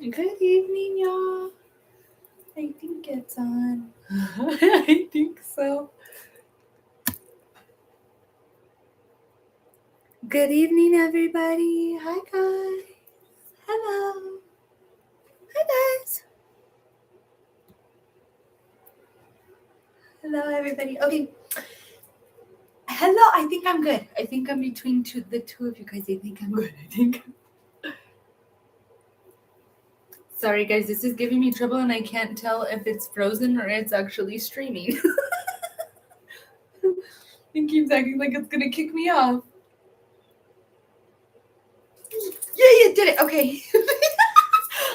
Good evening, y'all. I think it's on. I think so. Good evening, everybody. Hi, guys. Hello. Hi, guys. Hello, everybody. Okay. Hello. I think I'm good. I think I'm between the two of you guys. I think I'm good. Sorry, guys. This is giving me trouble, and I can't tell if it's frozen or it's actually streaming. It keeps acting like it's gonna kick me off. Yeah, you did it. Okay.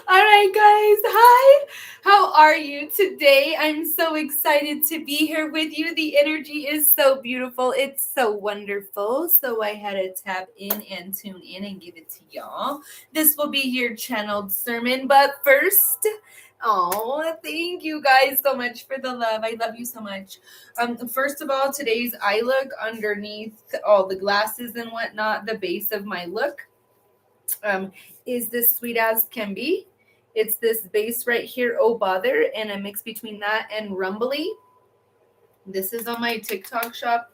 All right, guys. Hi. How are you today? I'm so excited to be here with you. The energy is so beautiful. It's so wonderful. So I had to tap in and tune in and give it to y'all. This will be your channeled sermon. But first, thank you guys so much for the love. I love you so much. First of all, today's eye look underneath all the glasses and whatnot, the base of my look is this Sweet As Can Be. It's this base right here, Oh Bother, and a mix between that and Rumbly. This is on my TikTok shop.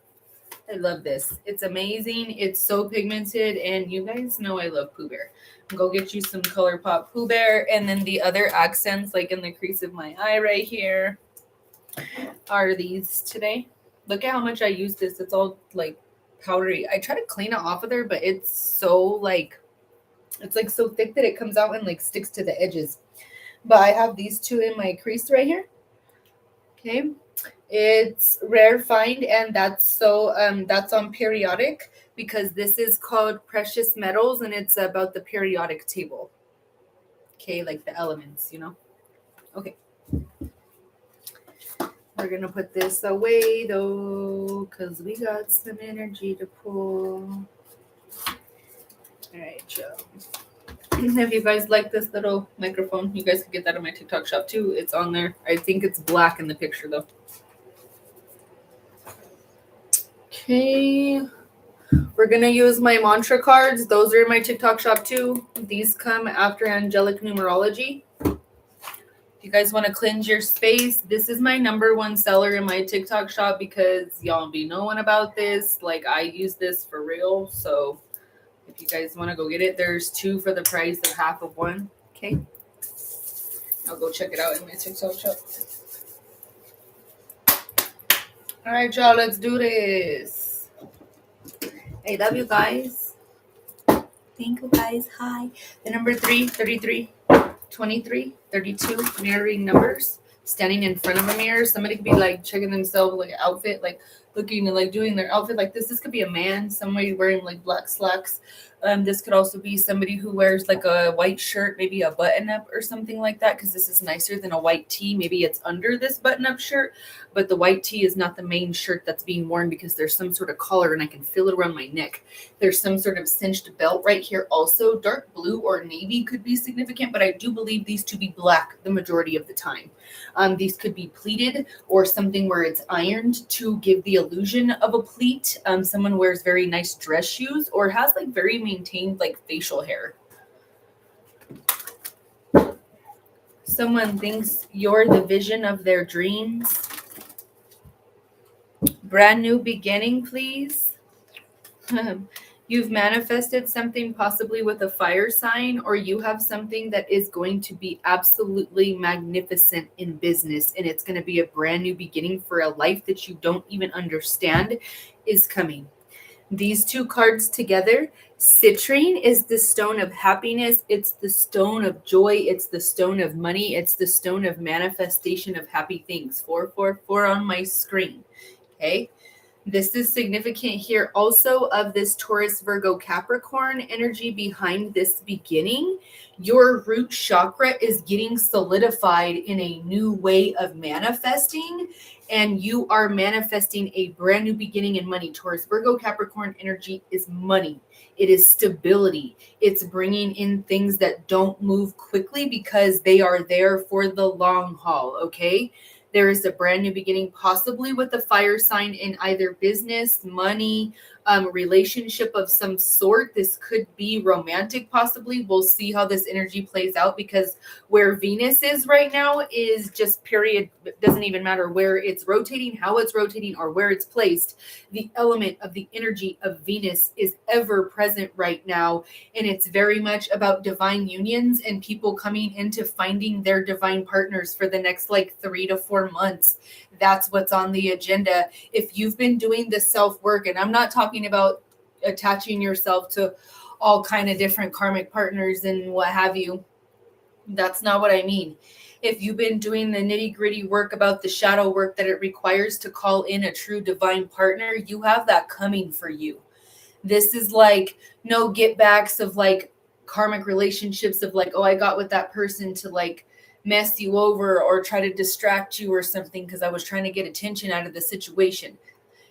I love this. It's amazing. It's so pigmented, and you guys know I love Pooh Bear. Go get you some ColourPop Pooh Bear, and then the other accents, like in the crease of my eye right here, are these today. Look at how much I use this. It's all like powdery. I try to clean it off of there, but it's so like so thick that it comes out and like sticks to the edges. But I have these two in my crease right here. Okay. It's Rare Find, and that's on periodic, because this is called Precious Metals, and it's about the periodic table. Okay, like the elements, Okay. We're going to put this away though, because we got some energy to pull. All right, Joe. If you guys like this little microphone, you guys can get that on my TikTok shop too. It's on there. I think it's black in the picture though. Okay. We're going to use my mantra cards. Those are in my TikTok shop too. These come after angelic numerology. If you guys want to cleanse your space, this is my #1 seller in my TikTok shop, because y'all be knowing about this. Like, I use this for real. So if you guys want to go get it, there's 2 for the price of half of 1. Okay. I'll go check it out in my TikTok shop. All right, y'all, let's do this. I love you guys. Thank you, guys. Hi. The number 3, 33, 23, 32, mirroring numbers. Standing in front of a mirror. Somebody could be like checking themselves, like outfit, like looking and like doing their outfit like this. This could be a man, somebody wearing like black slacks. This could also be somebody who wears like a white shirt, maybe a button up or something like that, because this is nicer than a white tee. Maybe it's under this button up shirt, but the white tee is not the main shirt that's being worn, because there's some sort of collar and I can feel it around my neck. There's some sort of cinched belt right here also. Dark blue or navy could be significant, but I do believe these to be black the majority of the time. These could be pleated or something where it's ironed to give the illusion of a pleat. Someone wears very nice dress shoes or has like very maintained like facial hair. Someone thinks you're the vision of their dreams. Brand new beginning, please. You've manifested something possibly with a fire sign, or you have something that is going to be absolutely magnificent in business, and it's going to be a brand new beginning for a life that you don't even understand is coming. These 2 cards together, citrine is the stone of happiness. It's the stone of joy. It's the stone of money. It's the stone of manifestation of happy things. 444 on my screen. Okay. This is significant here also of this Taurus, Virgo, Capricorn energy behind this beginning. Your root chakra is getting solidified in a new way of manifesting, and you are manifesting a brand new beginning in money. Taurus, Virgo, Capricorn energy is money. It is stability. It's bringing in things that don't move quickly because they are there for the long haul, okay? There is a brand new beginning, possibly with a fire sign in either business, money, relationship of some sort. This could be romantic, possibly. We'll see how this energy plays out, because where Venus is right now is just period. It doesn't even matter where it's rotating, how it's rotating, or where it's placed. The element of the energy of Venus is ever present right now. And it's very much about divine unions and people coming into finding their divine partners for the next like 3 to 4 months. That's what's on the agenda. If you've been doing the self-work, and I'm not talking about attaching yourself to all kind of different karmic partners and what have you. That's not what I mean. If you've been doing the nitty-gritty work about the shadow work that it requires to call in a true divine partner, you have that coming for you. This is like no get backs of like karmic relationships of like, oh, I got with that person to like mess you over or try to distract you or something because I was trying to get attention out of the situation.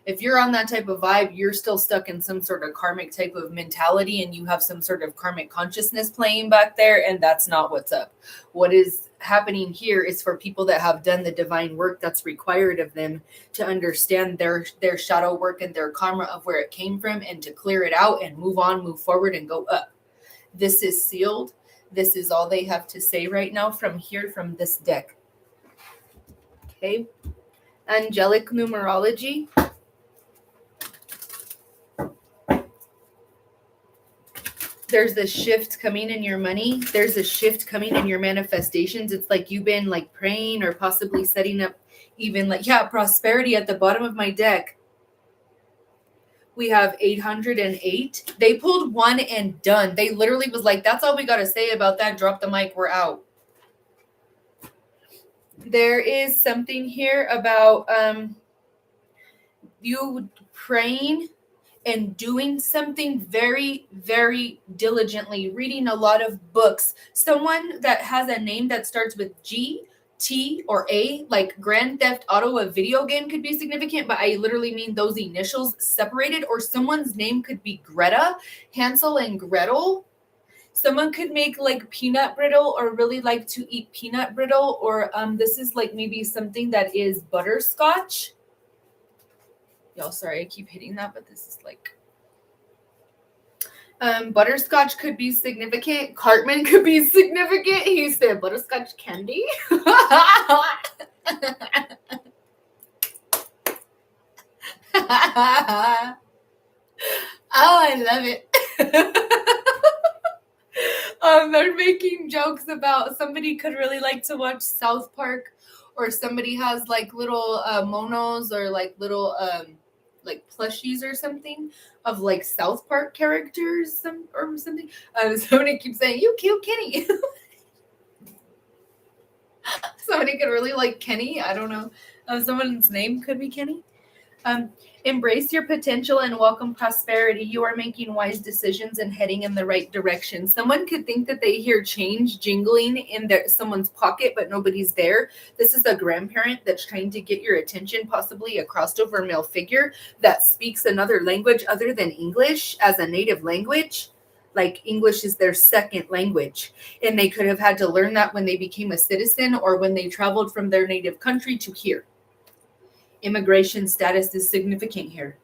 If you're on that type of vibe, you're still stuck in some sort of karmic type of mentality and you have some sort of karmic consciousness playing back there, and that's not what's up. What is happening here is for people that have done the divine work that's required of them to understand their shadow work and their karma of where it came from, and to clear it out and move on, move forward, and go up. This is sealed. This is all they have to say right now from here, from this deck. Okay. Angelic numerology. There's a shift coming in your money. There's a shift coming in your manifestations. It's like you've been like praying or possibly setting up even like, prosperity at the bottom of my deck. We have 808. They pulled one and done. They literally was like, that's all we got to say about that. Drop the mic. We're out. There is something here about you praying and doing something very, very diligently, reading a lot of books. Someone that has a name that starts with G, T, or A, like Grand Theft Auto, a video game, could be significant, but I literally mean those initials separated. Or someone's name could be Greta, Hansel and Gretel. Someone could make like peanut brittle or really like to eat peanut brittle, or this is like maybe something that is butterscotch. Y'all, sorry, I keep hitting that, but this is like butterscotch could be significant. Cartman could be significant. He said butterscotch candy. Oh, I love it. They're making jokes about somebody could really like to watch South Park, or somebody has like little monos or like little like plushies or something of like South Park characters or something. Somebody keeps saying, you cute Kenny. Somebody could really like Kenny. I don't know. Someone's name could be Kenny. Embrace your potential and welcome prosperity. You are making wise decisions and heading in the right direction. Someone could think that they hear change jingling in someone's pocket, but nobody's there. This is a grandparent that's trying to get your attention, possibly a crossed over male figure that speaks another language other than English as a native language. Like English is their second language. And they could have had to learn that when they became a citizen or when they traveled from their native country to here. Immigration status is significant here.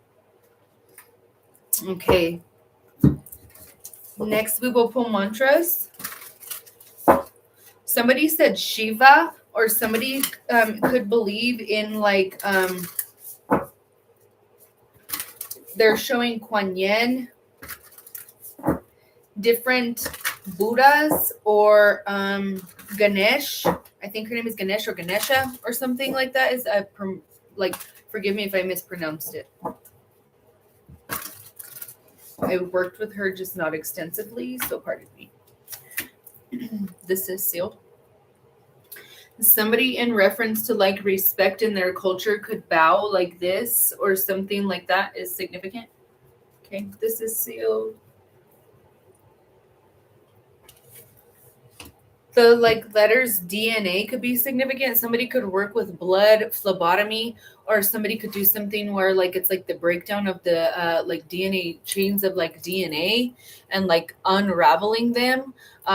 Okay. Next, we will pull mantras. Somebody said Shiva, or somebody could believe in like, they're showing Kuan Yin, different Buddhas, or Ganesh. I think her name is Ganesh or Ganesha or something like that. Is a like, forgive me if I mispronounced it. I worked with her, just not extensively, so pardon me. This is sealed. Somebody in reference to like respect in their culture could bow like this or something like that is significant. Okay, this is sealed. The like letters DNA could be significant. Somebody could work with blood phlebotomy, or somebody could do something where like it's like the breakdown of the like DNA chains of like DNA and like unraveling them.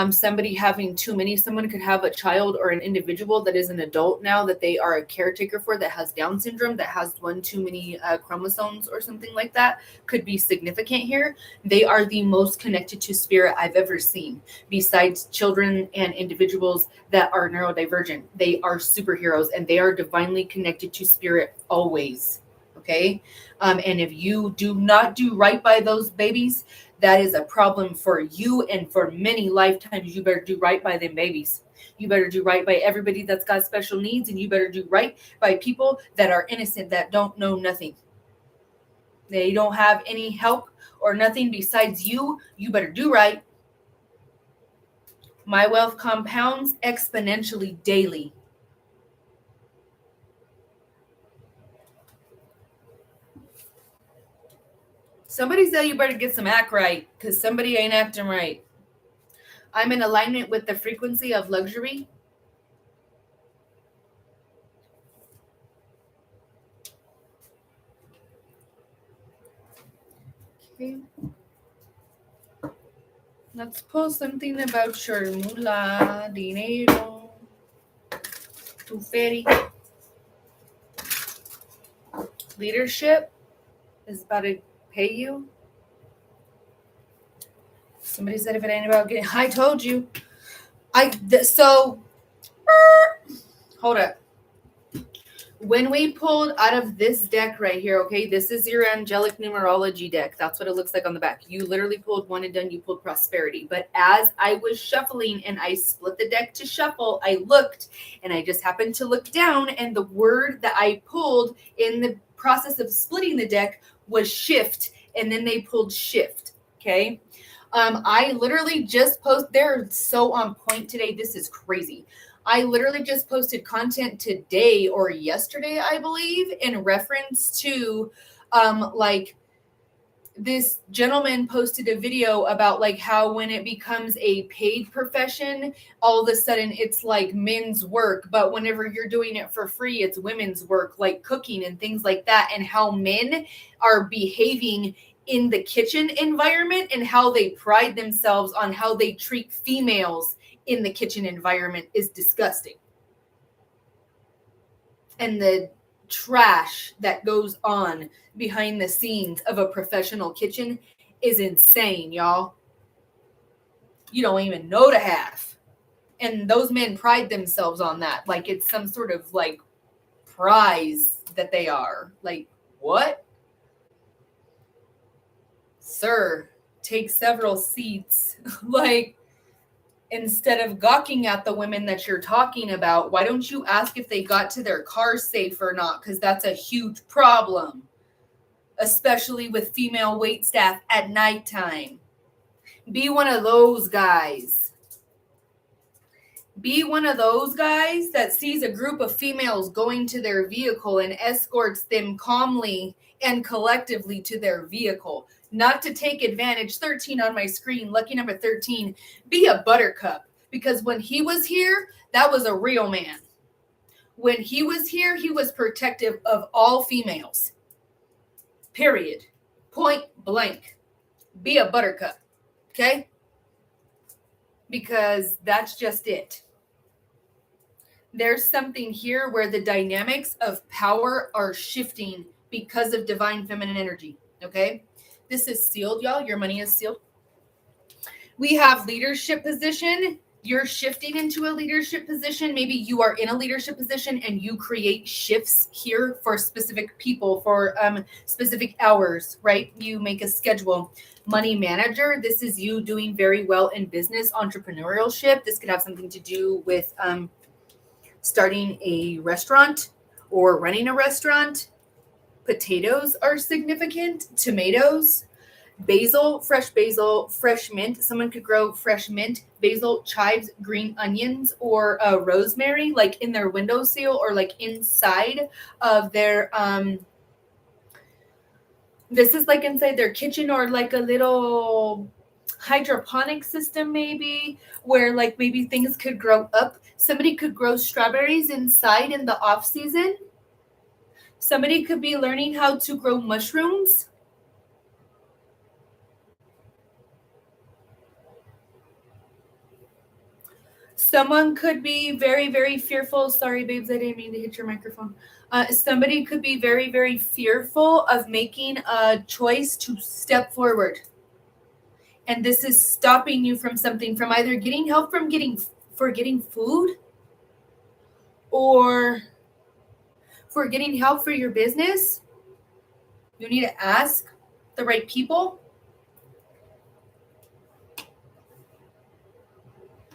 somebody having too many. Someone could have a child or an individual that is an adult now that they are a caretaker for, that has Down syndrome, that has one too many chromosomes or something like that, could be significant here. They are the most connected to spirit I've ever seen, besides children and individuals that are neurodivergent. They are superheroes and they are divinely connected to spirit always. Okay. And if you do not do right by those babies, that is a problem for you and for many lifetimes. You better do right by them babies. You better do right by everybody that's got special needs, and you better do right by people that are innocent, that don't know nothing. They don't have any help or nothing besides you. You better do right. My wealth compounds exponentially daily. Somebody said you better get some act right, because somebody ain't acting right. I'm in alignment with the frequency of luxury. Okay. Let's pull something about your moolah, dinero, tu feri. Leadership is about to pay you. Somebody said if it ain't about getting, I told you. Hold up. When we pulled out of this deck right here, okay, this is your angelic numerology deck. That's what it looks like on the back. You literally pulled one and done, you pulled prosperity. But as I was shuffling and I split the deck to shuffle, I looked and I just happened to look down, and the word that I pulled in the process of splitting the deck was shift, and then they pulled shift, okay? I literally just they're so on point today. This is crazy. I literally just posted content today or yesterday, I believe, in reference to like this gentleman posted a video about like how when it becomes a paid profession, all of a sudden it's like men's work, but whenever you're doing it for free, it's women's work, like cooking and things like that, and how men are behaving in the kitchen environment and how they pride themselves on how they treat females in the kitchen environment is disgusting. And the trash that goes on behind the scenes of a professional kitchen is insane, y'all. You don't even know to have. And those men pride themselves on that. Like it's some sort of like prize that they are. Like, what? Sir, take several seats. Like, instead of gawking at the women that you're talking about, why don't you ask if they got to their car safe or not? Because that's a huge problem, especially with female wait staff at nighttime. Be one of those guys. Be one of those guys that sees a group of females going to their vehicle and escorts them calmly and collectively to their vehicle. Not to take advantage. 13 on my screen, lucky number 13. Be a buttercup, because when he was here, that was a real man. When he was here, he was protective of all females. Period. Point blank. Be a buttercup. Okay? Because that's just it. There's something here where the dynamics of power are shifting because of divine feminine energy. Okay? This is sealed, y'all. Your money is sealed. We have leadership position. You're shifting into a leadership position. Maybe you are in a leadership position and you create shifts here for specific people for specific hours, right? You make a schedule. Money manager. This is you doing very well in business, entrepreneurship. This could have something to do with starting a restaurant or running a restaurant. Potatoes are significant. Tomatoes, basil, fresh mint. Someone could grow fresh mint, basil, chives, green onions, or rosemary, like in their windowsill or like inside of their this is like inside their kitchen, or like a little hydroponic system maybe, where like maybe things could grow up. Somebody could grow strawberries inside in the off season. Somebody could be learning how to grow mushrooms. Someone could be very, very fearful. Sorry, babes, I didn't mean to hit your microphone. Somebody could be very, very fearful of making a choice to step forward. And this is stopping you from something, from either getting help from getting food, or for getting help for your business. You need to ask the right people.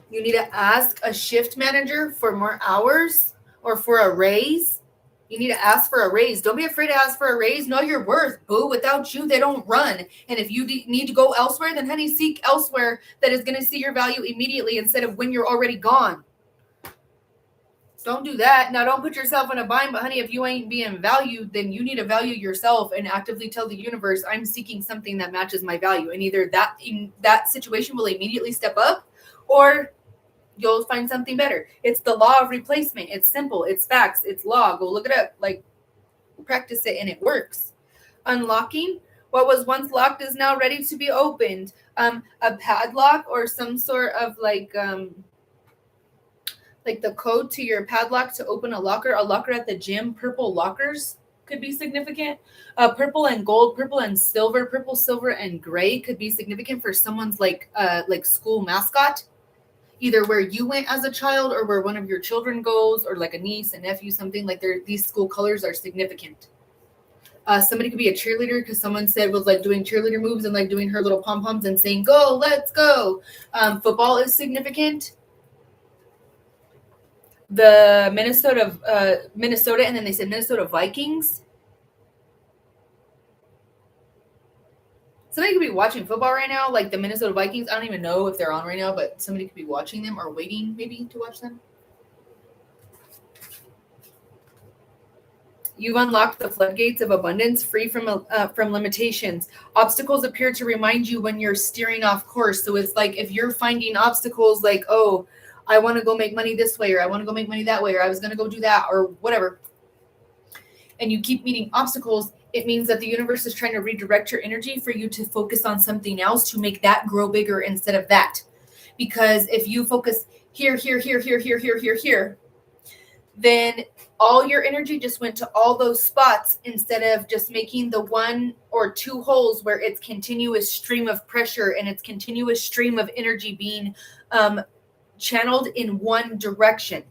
You need to ask a shift manager for more hours or for a raise. You need to ask for a raise. Don't be afraid to ask for a raise. Know your worth, boo. Without you, they don't run. And if you need to go elsewhere, then honey, seek elsewhere that is going to see your value immediately instead of when you're already gone. Don't do that. Now, don't put yourself in a bind, but honey, if you ain't being valued, then you need to value yourself and actively tell the universe, I'm seeking something that matches my value. And either that in that situation will immediately step up, or you'll find something better. It's the law of replacement. It's simple. It's facts. It's law. Go look it up. Like, practice it, and it works. Unlocking. What was once locked is now ready to be opened. A padlock or some sort of like the code to your padlock to open a locker at the gym. Purple lockers could be significant. Purple and gold, purple and silver, purple, silver, and gray could be significant for someone's like school mascot. Either where you went as a child or where one of your children goes, or like a niece, a nephew, something like these school colors are significant. Somebody could be a cheerleader because someone said was like doing cheerleader moves and like doing her little pom-poms and saying, go, let's go. Football is significant. The Minnesota, and then they said Minnesota Vikings. Somebody could be watching football right now, like the Minnesota Vikings. I don't even know if they're on right now, but somebody could be watching them or waiting maybe to watch them. You've unlocked the floodgates of abundance, free from limitations. Obstacles appear to remind you when you're steering off course. So it's like if you're finding obstacles like, oh, I want to go make money this way, or I want to go make money that way, or I was going to go do that, or whatever, and you keep meeting obstacles, it means that the universe is trying to redirect your energy for you to focus on something else to make that grow bigger instead of that. Because if you focus here, then all your energy just went to all those spots instead of just making the one or two holes where it's continuous stream of pressure and it's continuous stream of energy being channeled in one direction.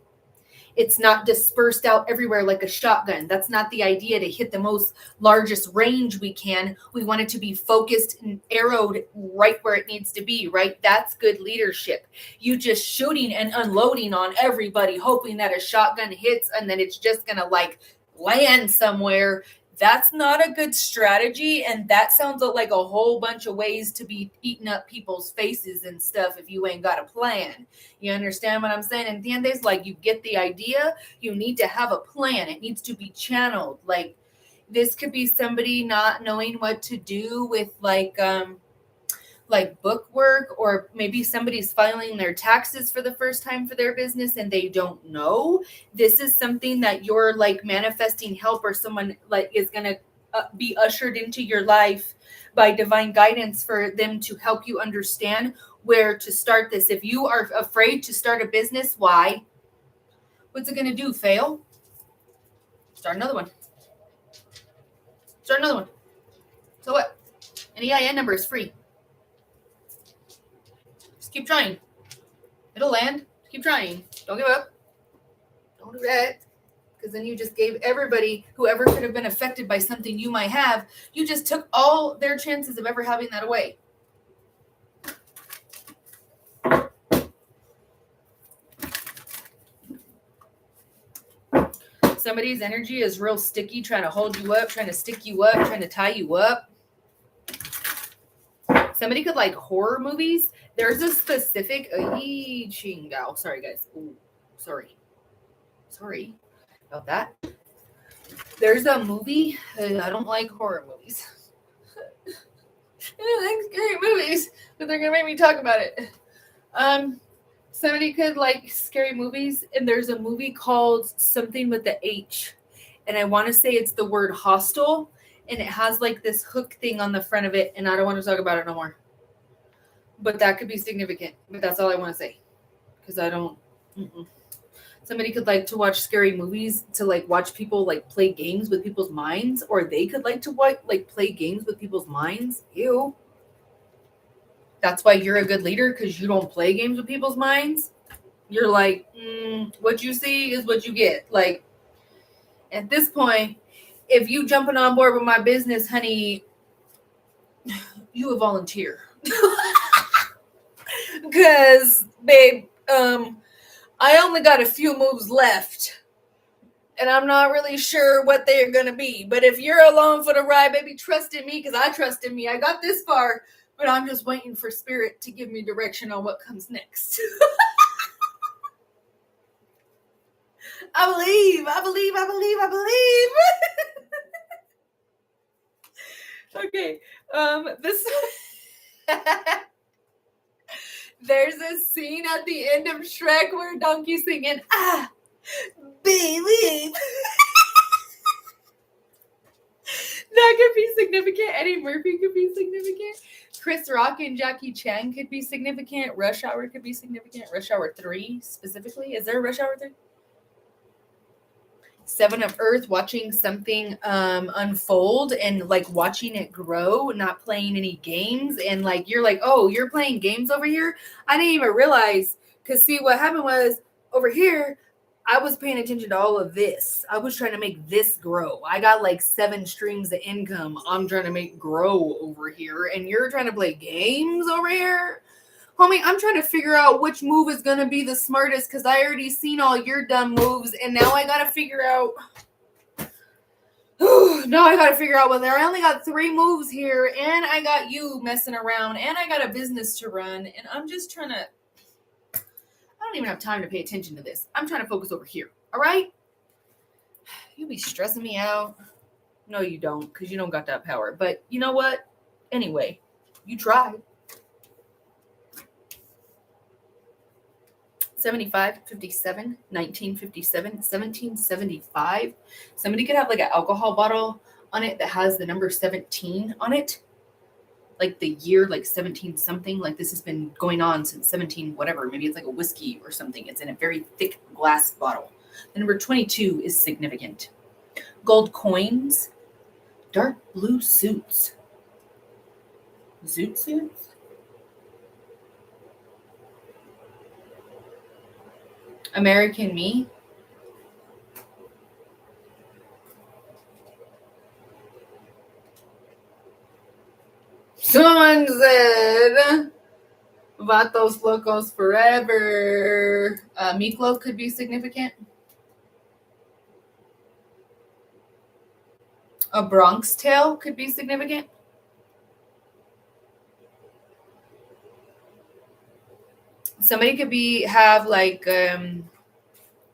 It's not dispersed out everywhere like a shotgun. That's not the idea, to hit the most largest range we can. We want it to be focused and arrowed right where it needs to be, right? That's good leadership. You just shooting and unloading on everybody, hoping that a shotgun hits and then it's just going to like land somewhere. That's not a good strategy. And that sounds like a whole bunch of ways to be eating up people's faces and stuff if you ain't got a plan. You understand what I'm saying? And Tiendes, like, you get the idea. You need to have a plan. It needs to be channeled. Like, this could be somebody not knowing what to do with like book work, or maybe somebody's filing their taxes for the first time for their business and they don't know. This is something that you're like manifesting help, or someone like is going to be ushered into your life by divine guidance for them to help you understand where to start this. If you are afraid to start a business, why? What's it going to do? Fail? Start another one. So what? An EIN number is free. Keep trying. It'll land. Keep trying. Don't give up. Don't do that. Because then you just gave everybody, whoever could have been affected by something you might have, you just took all their chances of ever having that away. Somebody's energy is real sticky, trying to hold you up, trying to stick you up, trying to tie you up. Somebody could like horror movies. There's a specific sorry guys. Ooh, sorry about that. There's a movie. I don't like horror movies. I don't like scary movies, but they're gonna make me talk about it. Somebody could like scary movies, and there's a movie called something with the H, and I want to say it's the word hostile. And it has like this hook thing on the front of it. And I don't want to talk about it no more. But that could be significant. But that's all I want to say. Because I don't Mm-mm. Somebody could like to watch scary movies to like watch people like play games with people's minds, or they could like to like play games with people's minds. Ew. That's why you're a good leader, because you don't play games with people's minds. You're like, what you see is what you get. Like, at this point, if you jumping on board with my business, honey, you a volunteer. Because, babe, I only got a few moves left. And I'm not really sure what they're going to be. But if you're along for the ride, baby, trust in me, because I trust in me. I got this far, but I'm just waiting for spirit to give me direction on what comes next. I believe. Okay. This there's a scene at the end of Shrek where Donkey's singing, baby. That could be significant. Eddie Murphy could be significant. Chris Rock and Jackie Chan could be significant. Rush Hour could be significant. Rush Hour 3 specifically. Is there a Rush Hour 3? Seven of Earth, watching something unfold and like watching it grow, not playing any games. And like, you're like, oh, you're playing games over here? I didn't even realize. Because see, what happened was over here, I was paying attention to all of this. I was trying to make this grow. I got like 7 streams of income I'm trying to make grow over here. And you're trying to play games over here? Homie, I'm trying to figure out which move is going to be the smartest, because I already seen all your dumb moves. And now I got to figure out. Now I got to figure out whether I only got 3 moves here. And I got you messing around. And I got a business to run. And I'm just trying to. I don't even have time to pay attention to this. I'm trying to focus over here. All right? You be stressing me out. No, you don't, because you don't got that power. But you know what? Anyway, you tried. 75, 57, 1957, 1775. Somebody could have like an alcohol bottle on it that has the number 17 on it. Like the year, like 17 something. Like this has been going on since 17 whatever. Maybe it's like a whiskey or something. It's in a very thick glass bottle. The number 22 is significant. Gold coins. Dark blue suits. Zoot suits? American Me. Someone said Vatos Locos Forever. Miklo could be significant. A Bronx Tale could be significant. Somebody could have like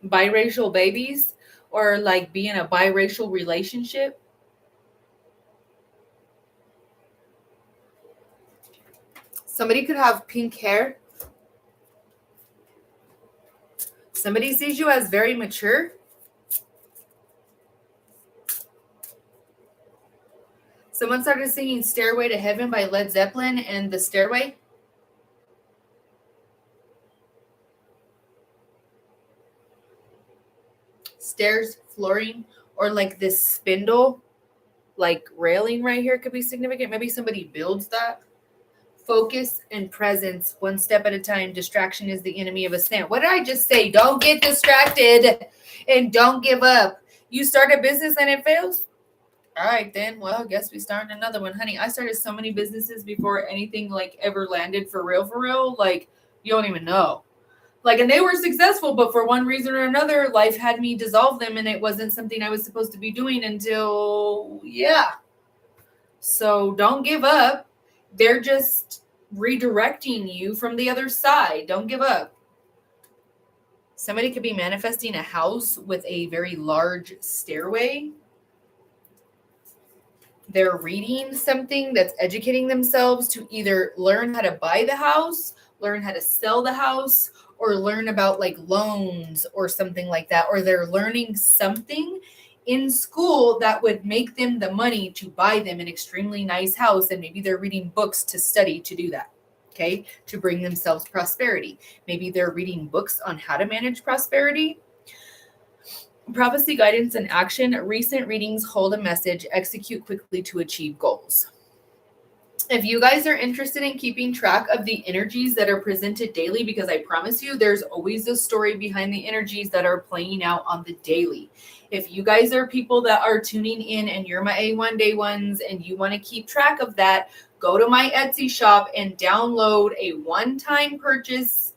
biracial babies, or like be in a biracial relationship. Somebody could have pink hair. Somebody sees you as very mature. Someone started singing Stairway to Heaven by Led Zeppelin and The Stairway. Stairs, flooring, or like this spindle, like railing right here could be significant. Maybe somebody builds that. Focus and presence, one step at a time. Distraction is the enemy of a snare. What did I just say? Don't get distracted and don't give up. You start a business and it fails? All right, then. Well, I guess we start another one. Honey, I started so many businesses before anything like ever landed for real. Like, you don't even know. Like, and they were successful, but for one reason or another, life had me dissolve them, and it wasn't something I was supposed to be doing until, yeah. So don't give up. They're just redirecting you from the other side. Don't give up. Somebody could be manifesting a house with a very large stairway. They're reading something that's educating themselves to either learn how to buy the house, learn how to sell the house, or learn about like loans or something like that. Or they're learning something in school that would make them the money to buy them an extremely nice house. And maybe they're reading books to study to do that. okay, to bring themselves prosperity. Maybe they're reading books on how to manage prosperity. Prophecy, guidance, and action. Recent readings hold a message. Execute quickly to achieve goals. If you guys are interested in keeping track of the energies that are presented daily, because I promise you there's always a story behind the energies that are playing out on the daily. If you guys are people that are tuning in and you're my A1 day ones and you want to keep track of that, go to my Etsy shop and download a one-time purchase,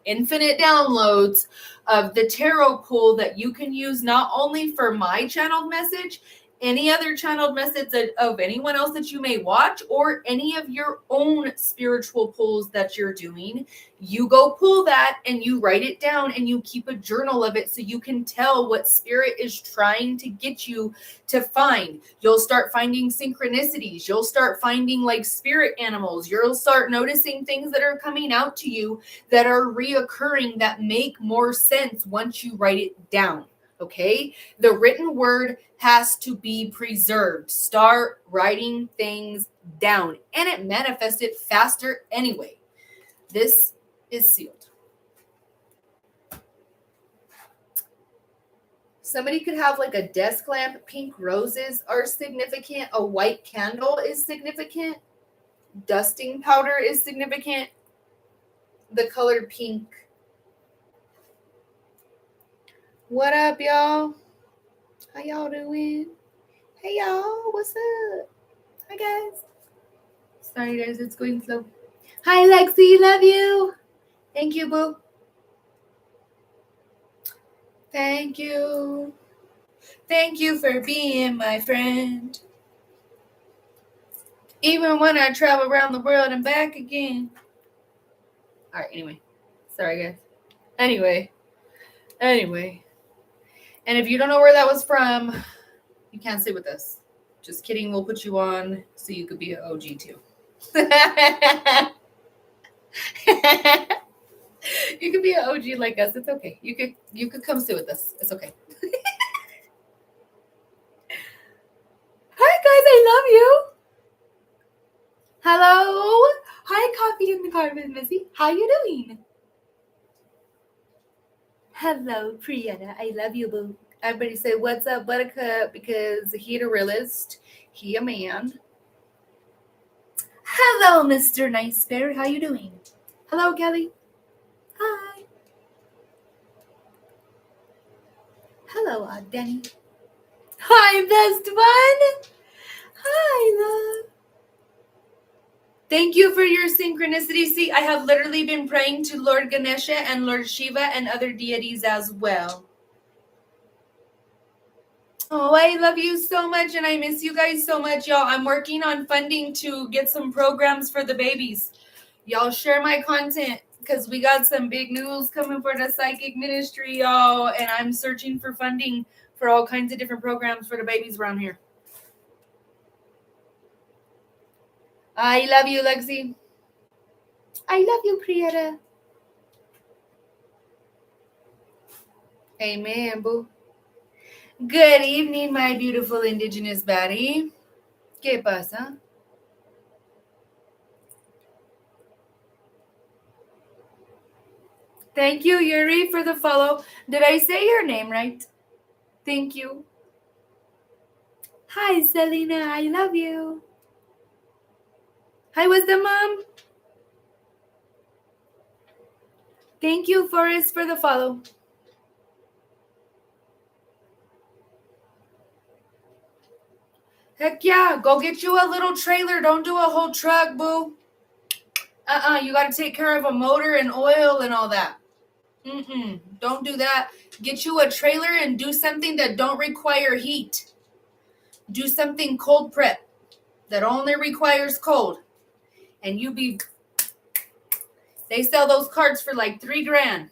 infinite downloads of the tarot pool that you can use not only for my channeled message, any other channeled message of anyone else that you may watch, or any of your own spiritual pulls that you're doing. You go pull that and you write it down and you keep a journal of it so you can tell what spirit is trying to get you to find. You'll start finding synchronicities. You'll start finding like spirit animals. You'll start noticing things that are coming out to you that are reoccurring that make more sense once you write it down. Okay, the written word has to be preserved. Start writing things down, and it manifested faster anyway. This is sealed. Somebody could have like a desk lamp. Pink roses are significant. A white candle is significant. Dusting powder is significant. The color pink. What up, y'all? How y'all doing? Hey, y'all. What's up? Hi, guys. Sorry, guys. It's going slow. Hi, Lexi. Love you. Thank you, boo. Thank you. Thank you for being my friend. Even when I travel around the world and back again. All right, anyway. Sorry, guys. Anyway. And if you don't know where that was from, you can't sit with us. Just kidding. We'll put you on so you could be an OG too. You could be an OG like us. It's okay. You could come sit with us. It's okay. Hi guys, I love you. Hello. Hi, Coffee in the Car with Missy. How you doing? Hello, Priyana. I love you, boo. Everybody say, what's up, Buttercup? Because he the realist. He a man. Hello, Mr. Nice Bear. How you doing? Hello, Kelly. Hi. Hello, Denny. Hi, best one. Hi, love. Thank you for your synchronicity. See, I have literally been praying to Lord Ganesha and Lord Shiva and other deities as well. Oh, I love you so much, and I miss you guys so much, y'all. I'm working on funding to get some programs for the babies. Y'all share my content, because we got some big news coming for the Psychic Ministry, y'all, and I'm searching for funding for all kinds of different programs for the babies around here. I love you, Lexi. I love you, Prieta. Amen, boo. Good evening, my beautiful indigenous baddie. ¿Qué pasa? Thank you, Yuri, for the follow. Did I say your name right? Thank you. Hi, Selena. I love you. Hi, Wisdom Mom. Thank you, Forrest, for the follow. Heck yeah. Go get you a little trailer. Don't do a whole truck, boo. You got to take care of a motor and oil and all that. Don't do that. Get you a trailer and do something that don't require heat. Do something cold prep that only requires cold. And they sell those carts for like $3,000.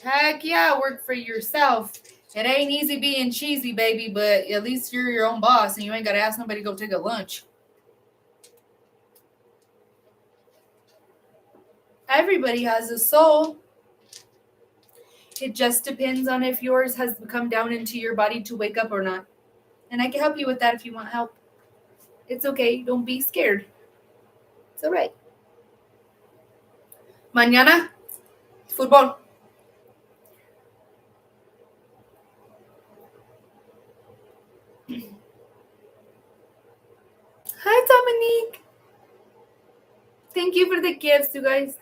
Heck yeah, work for yourself. It ain't easy being cheesy, baby, but at least you're your own boss and you ain't got to ask nobody to go take a lunch. Everybody has a soul. It just depends on if yours has come down into your body to wake up or not. And I can help you with that if you want help. It's okay. Don't be scared. It's all right. Mañana, fútbol. Hi, Dominique. Thank you for the gifts, you guys.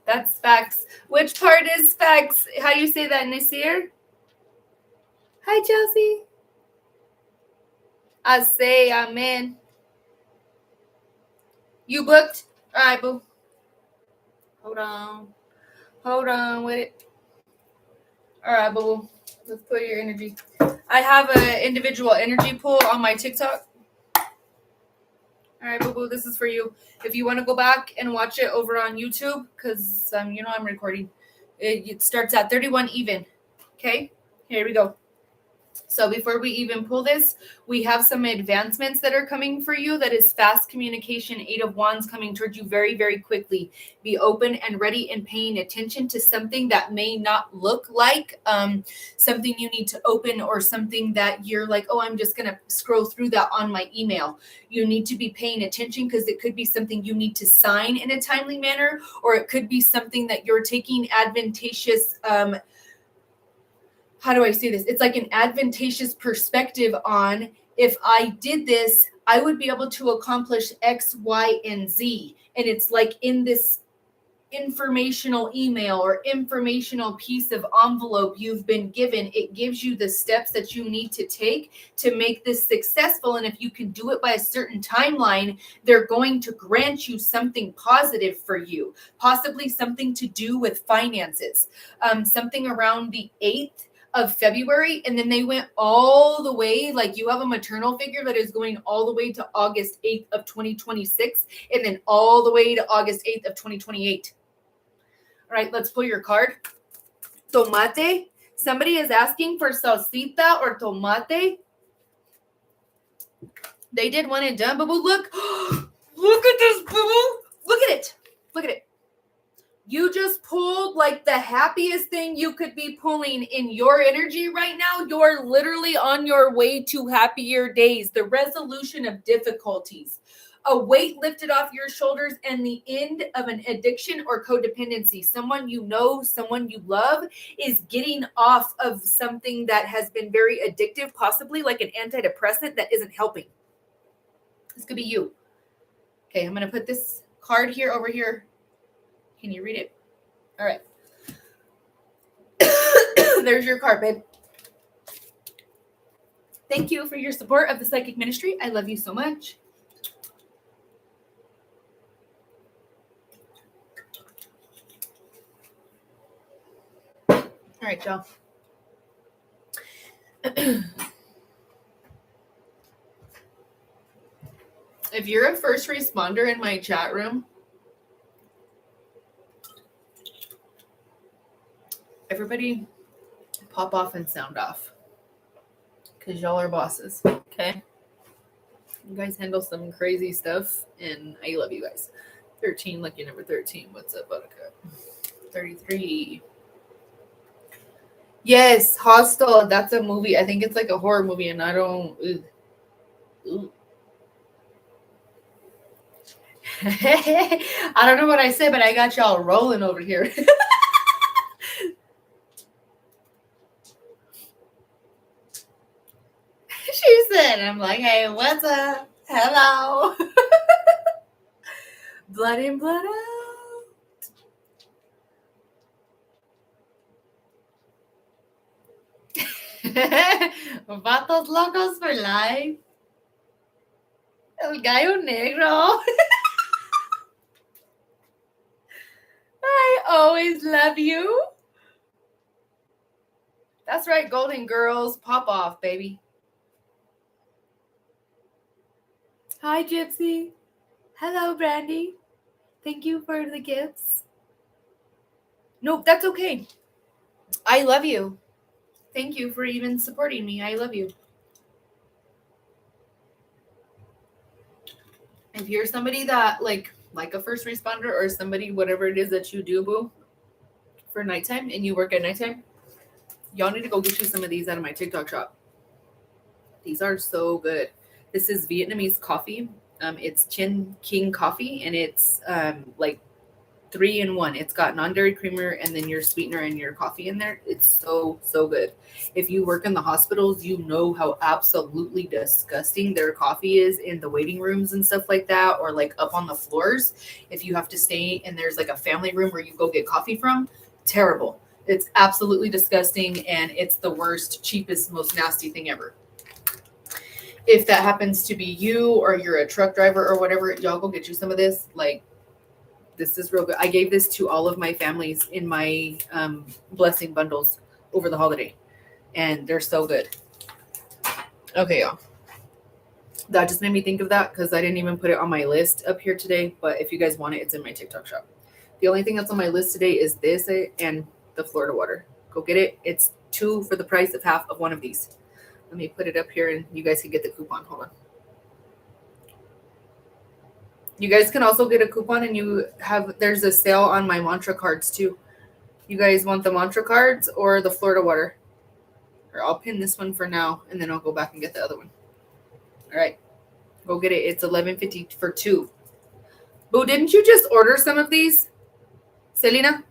That's facts. Which part is facts? How you say that, Nasir? Hi, Chelsea. I say amen. You booked? All right, boo. Hold on with it. All right, boo. Let's put your energy. I have an individual energy pool on my TikTok. All right, boo-boo, this is for you. If you want to go back and watch it over on YouTube, because you know I'm recording, it starts at 31 even. Okay, here we go. So before we even pull this, we have some advancements that are coming for you. That is fast communication, 8 of Wands coming towards you very, very quickly. Be open and ready and paying attention to something that may not look like something you need to open or something that you're like, oh, I'm just going to scroll through that on my email. You need to be paying attention because it could be something you need to sign in a timely manner, or it could be something that you're taking advantageous how do I say this? It's like an advantageous perspective on, if I did this, I would be able to accomplish X, Y, and Z. And it's like in this informational email or informational piece of envelope you've been given, it gives you the steps that you need to take to make this successful. And if you can do it by a certain timeline, they're going to grant you something positive for you, possibly something to do with finances, something around the 8th of February, and then they went all the way, like you have a maternal figure that is going all the way to August 8th of 2026, and then all the way to August 8th of 2028. All right, let's pull your card. Tomate. Somebody is asking for salsita or tomate. They did one and done, but look. Look at this, boo. Look at it. Look at it. You just pulled like the happiest thing you could be pulling in your energy right now. You're literally on your way to happier days. The resolution of difficulties, a weight lifted off your shoulders, and the end of an addiction or codependency. Someone you know, someone you love is getting off of something that has been very addictive, possibly like an antidepressant that isn't helping. This could be you. Okay, I'm going to put this card here over here. Can you read it? All right. There's your card, babe. Thank you for your support of the Psychic Ministry. I love you so much. All right, y'all. If you're a first responder in my chat room, everybody pop off and sound off, because y'all are bosses, okay? You guys handle some crazy stuff, and I love you guys. 13, lucky number 13. What's up, Buttercup? 33. Yes, Hostel. That's a movie. I think it's like a horror movie, and I don't... Ooh. I don't know what I said, but I got y'all rolling over here. She said, I'm like, hey, what's up? Hello. Blood in, blood out. Vatos locos for life. El gallo negro. I always love you. That's right, Golden Girls. Pop off, baby. Hi, Gypsy. Hello, Brandy. Thank you for the gifts. Nope, that's okay. I love you. Thank you for even supporting me. I love you. If you're somebody that like a first responder or somebody, whatever it is that you do, boo, for nighttime and you work at nighttime, y'all need to go get you some of these out of my TikTok shop. These are so good. This is Vietnamese coffee. It's Chin King coffee, and it's like 3-in-1. It's got non-dairy creamer and then your sweetener and your coffee in there. It's so good. If you work in the hospitals, you know how absolutely disgusting their coffee is in the waiting rooms and stuff like that, or like up on the floors. If you have to stay and there's like a family room where you go get coffee from, terrible. It's absolutely disgusting, and it's the worst, cheapest, most nasty thing ever. If that happens to be you, or you're a truck driver or whatever, y'all go get you some of this. Like, this is real good. I gave this to all of my families in my blessing bundles over the holiday, and they're so good. Okay, y'all. That just made me think of that because I didn't even put it on my list up here today. But if you guys want it, it's in my TikTok shop. The only thing that's on my list today is this and the Florida water. Go get it. It's 2 for the price of half of one of these. Let me put it up here, and you guys can get the coupon. Hold on. You guys can also get a coupon, and there's a sale on my mantra cards too. You guys want the mantra cards or the Florida water? Or I'll pin this one for now, and then I'll go back and get the other one. All right, go get it. It's $11.50 for 2. Boo, didn't you just order some of these, Selena?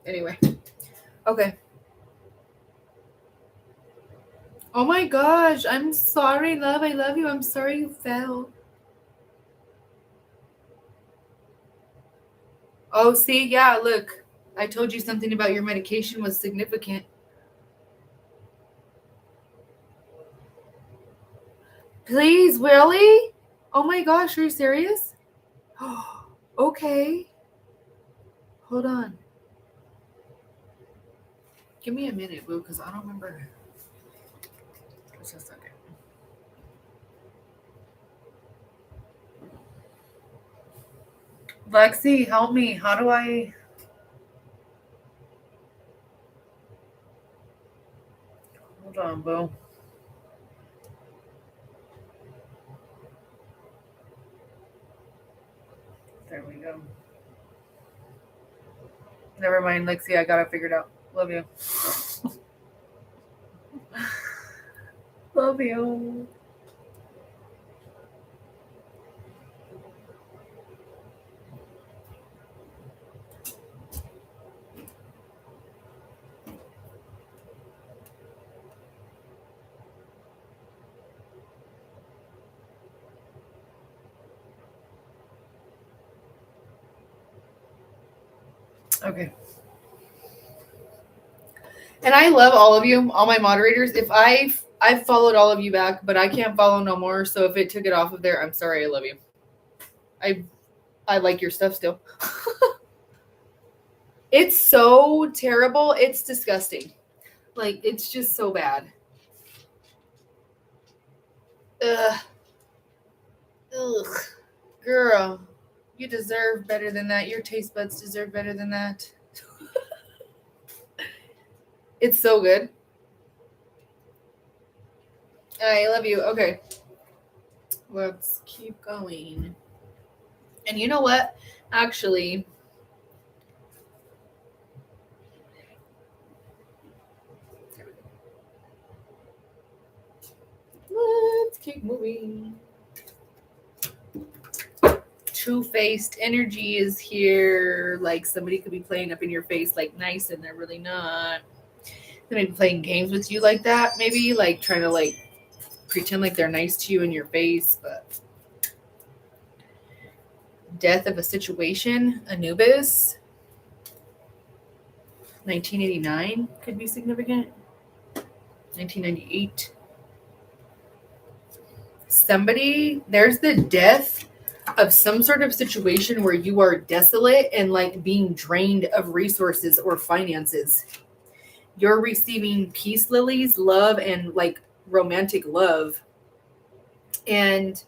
Anyway, okay. Oh my gosh, I'm sorry, love. I love you. I'm sorry you fell. Oh, see, yeah, look. I told you something about your medication was significant. Please, really? Oh my gosh, are you serious? Okay. Hold on. Give me a minute, boo, because I don't remember. Just a second. Lexi, help me. How do I... Hold on, boo. There we go. Never mind, Lexi. I got it figured out. Love you. Love you. Okay. And I love all of you, all my moderators. If I've followed all of you back, but I can't follow no more. So if it took it off of there, I'm sorry. I love you. I like your stuff still. It's so terrible. It's disgusting. Like, it's just so bad. Ugh. Girl, you deserve better than that. Your taste buds deserve better than that. It's so good. I love you. Okay. Let's keep going. And you know what? Actually, let's keep moving. Two-faced energy is here. Like, somebody could be playing up in your face like nice, and they're really not. They may be playing games with you like that, maybe, like trying to like pretend like they're nice to you in your face. But death of a situation, Anubis, 1989 could be significant. 1998. Somebody, there's the death of some sort of situation where you are desolate and like being drained of resources or finances. You're receiving peace lilies, love, and like romantic love. And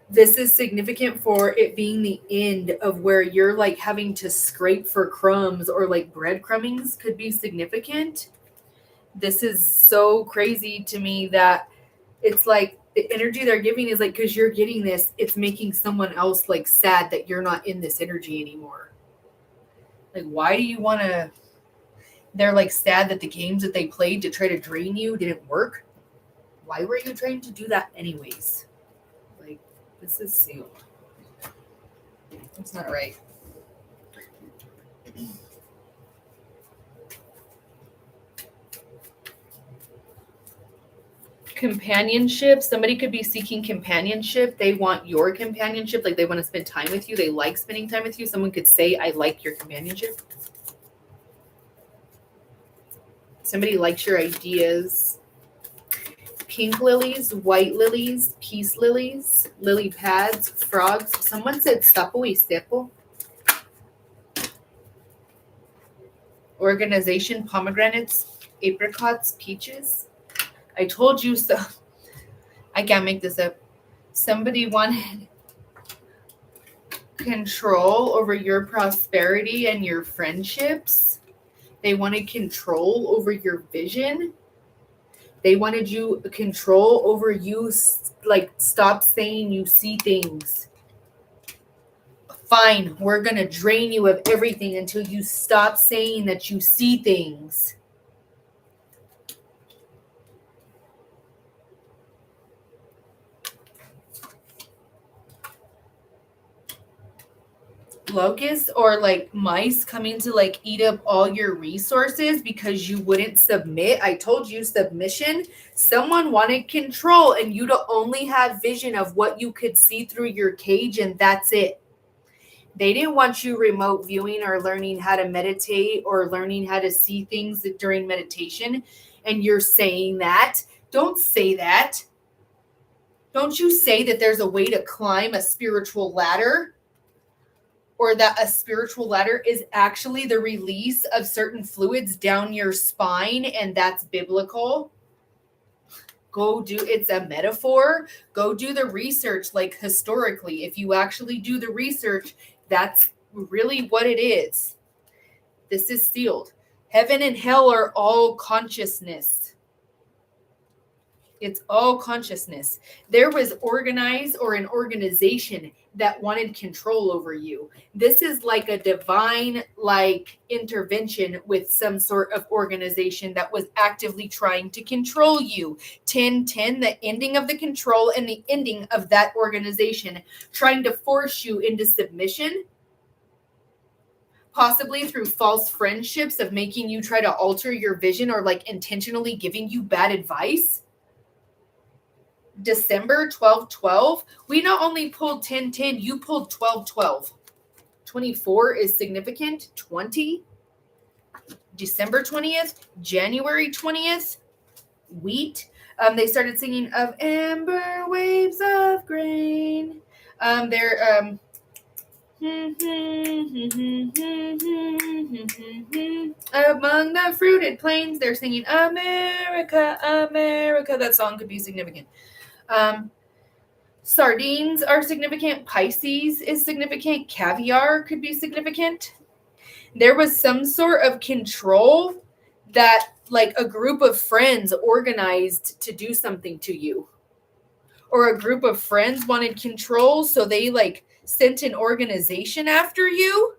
this is significant for it being the end of where you're like having to scrape for crumbs, or like breadcrumbings could be significant. This is so crazy to me that it's like the energy they're giving is like, because you're getting this, it's making someone else like sad that you're not in this energy anymore. Like, why do you want to? They're like sad that the games that they played to try to drain you didn't work. Why were you trying to do that anyways? Like, this is sealed. It's not right. Companionship. Somebody could be seeking companionship. They want your companionship. Like, they want to spend time with you. They like spending time with you. Someone could say, I like your companionship. Somebody likes your ideas. Pink lilies, white lilies, peace lilies, lily pads, frogs. Someone said sapo y sepo. Organization, pomegranates, apricots, peaches. I told you so. I can't make this up. Somebody wanted control over your prosperity and your friendships. They wanted control over your vision. They wanted you control over you, like, stop saying you see things. Fine, we're going to drain you of everything until you stop saying that you see things. Locusts or like mice coming to like eat up all your resources because you wouldn't submit. I told you submission. Someone wanted control and you to only have vision of what you could see through your cage, and that's it. They didn't want you remote viewing or learning how to meditate or learning how to see things during meditation. And you're saying that. Don't say that. Don't you say that there's a way to climb a spiritual ladder, or that a spiritual ladder is actually the release of certain fluids down your spine, and that's biblical. Go do, it's a metaphor. Go do the research, like historically. If you actually do the research, that's really what it is. This is sealed. Heaven and hell are all consciousness. It's all consciousness. There was organized or an organization that wanted control over you. This is like a divine, like, intervention with some sort of organization that was actively trying to control you. 10-10, the ending of the control and the ending of that organization, trying to force you into submission, possibly through false friendships of making you try to alter your vision or like intentionally giving you bad advice. December 12/12, we not only pulled 10/10, you pulled 12/12. 24 is significant. 20, December 20th, January 20th, wheat. They started singing of amber waves of grain. They're among the fruited plains, they're singing America, America. That song could be significant. Sardines are significant. Pisces is significant. Caviar could be significant. There was some sort of control that like a group of friends organized to do something to you, or a group of friends wanted control, so they like sent an organization after you.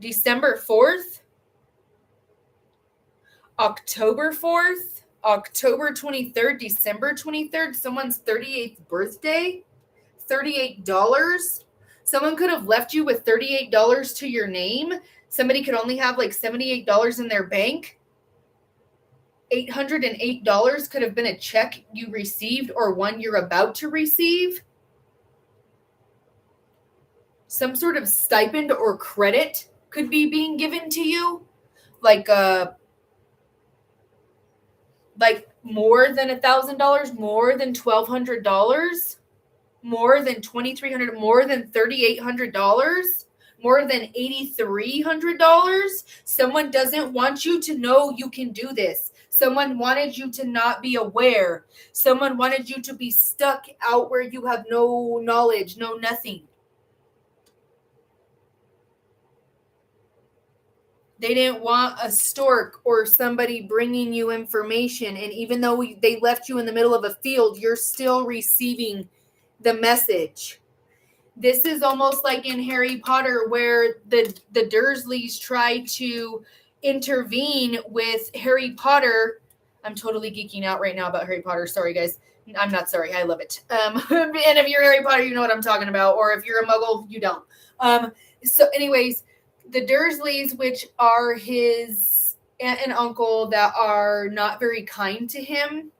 December 4th, October 4th, October 23rd, December 23rd, someone's 38th birthday, $38. Someone could have left you with $38 to your name. Somebody could only have like $78 in their bank. $808 could have been a check you received or one you're about to receive. Some sort of stipend or credit could be being given to you. Like more than $1,000, more than $1,200, more than $2,300, more than $3,800, more than $8,300. Someone doesn't want you to know you can do this. Someone wanted you to not be aware. Someone wanted you to be stuck out where you have no knowledge, no nothing. They didn't want a stork or somebody bringing you information. And even though they left you in the middle of a field, you're still receiving the message. This is almost like in Harry Potter where the Dursleys try to intervene with Harry Potter. I'm totally geeking out right now about Harry Potter. Sorry, guys. I'm not sorry. I love it. And if you're Harry Potter, you know what I'm talking about. Or if you're a Muggle, you don't. So, anyways, the Dursleys, which are his aunt and uncle that are not very kind to him,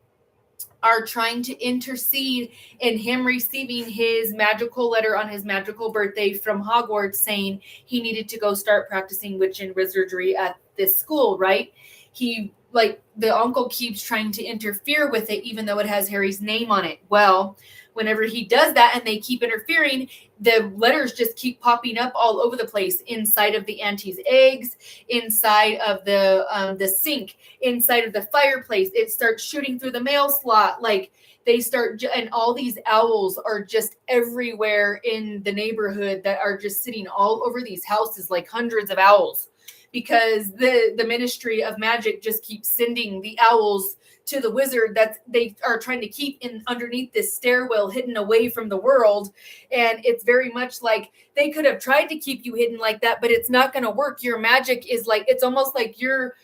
are trying to intercede in him receiving his magical letter on his magical birthday from Hogwarts saying he needed to go start practicing witch and wizardry at this school, right? He, like, the uncle keeps trying to interfere with it, even though it has Harry's name on it. Well, whenever he does that and they keep interfering, the letters just keep popping up all over the place, inside of the auntie's eggs, inside of the sink, inside of the fireplace. It starts shooting through the mail slot. Like, they start, and all these owls are just everywhere in the neighborhood that are just sitting all over these houses, like hundreds of owls, because the Ministry of Magic just keeps sending the owls to the wizard that they are trying to keep in underneath this stairwell, hidden away from the world. And it's very much like they could have tried to keep you hidden like that, but it's not going to work. Your magic is like, it's almost like you're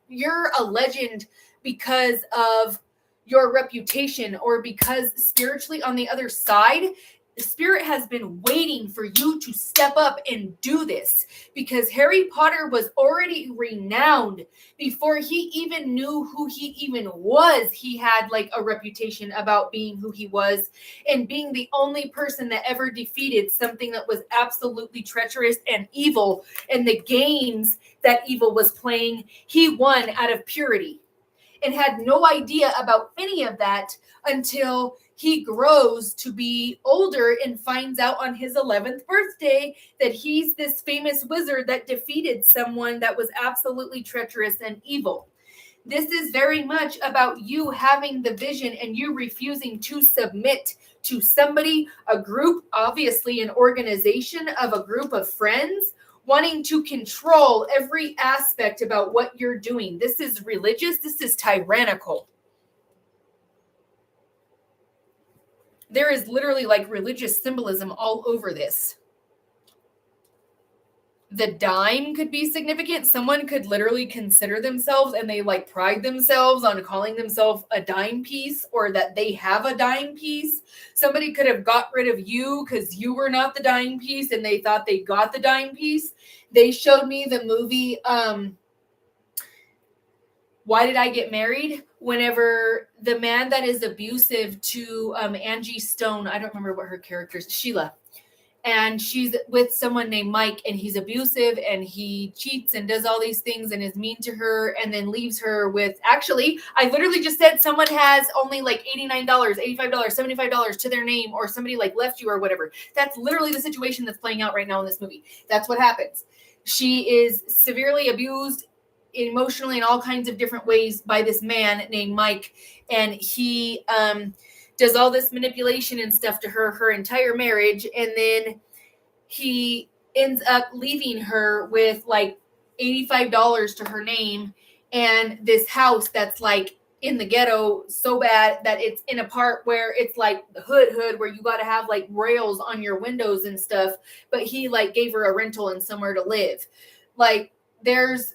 a legend because of your reputation, or because spiritually on the other side, the spirit has been waiting for you to step up and do this, because Harry Potter was already renowned before he even knew who he even was. He had like a reputation about being who he was and being the only person that ever defeated something that was absolutely treacherous and evil. And the games that evil was playing, he won out of purity, and had no idea about any of that until he grows to be older and finds out on his 11th birthday that he's this famous wizard that defeated someone that was absolutely treacherous and evil. This is very much about you having the vision and you refusing to submit to somebody, a group, obviously an organization of a group of friends, wanting to control every aspect about what you're doing. This is religious. This is tyrannical. There is literally like religious symbolism all over this. The dime could be significant. Someone could literally consider themselves, and they like pride themselves on calling themselves a dime piece, or that they have a dime piece. Somebody could have got rid of you because you were not the dime piece and they thought they got the dime piece. They showed me the movie Why Did I Get Married? Whenever the man that is abusive to Angie Stone, I don't remember what her character is, Sheila, and she's with someone named Mike, and he's abusive and he cheats and does all these things and is mean to her, and then leaves her with, actually, I literally just said someone has only like $89, $85, $75 to their name, or somebody like left you or whatever. That's literally the situation that's playing out right now in this movie. That's what happens. She is severely abused emotionally in all kinds of different ways by this man named Mike, and he does all this manipulation and stuff to her entire marriage, and then he ends up leaving her with like $85 to her name and this house that's like in the ghetto so bad that it's in a part where it's like the hood where you got to have like rails on your windows and stuff, but he like gave her a rental and somewhere to live. Like, there's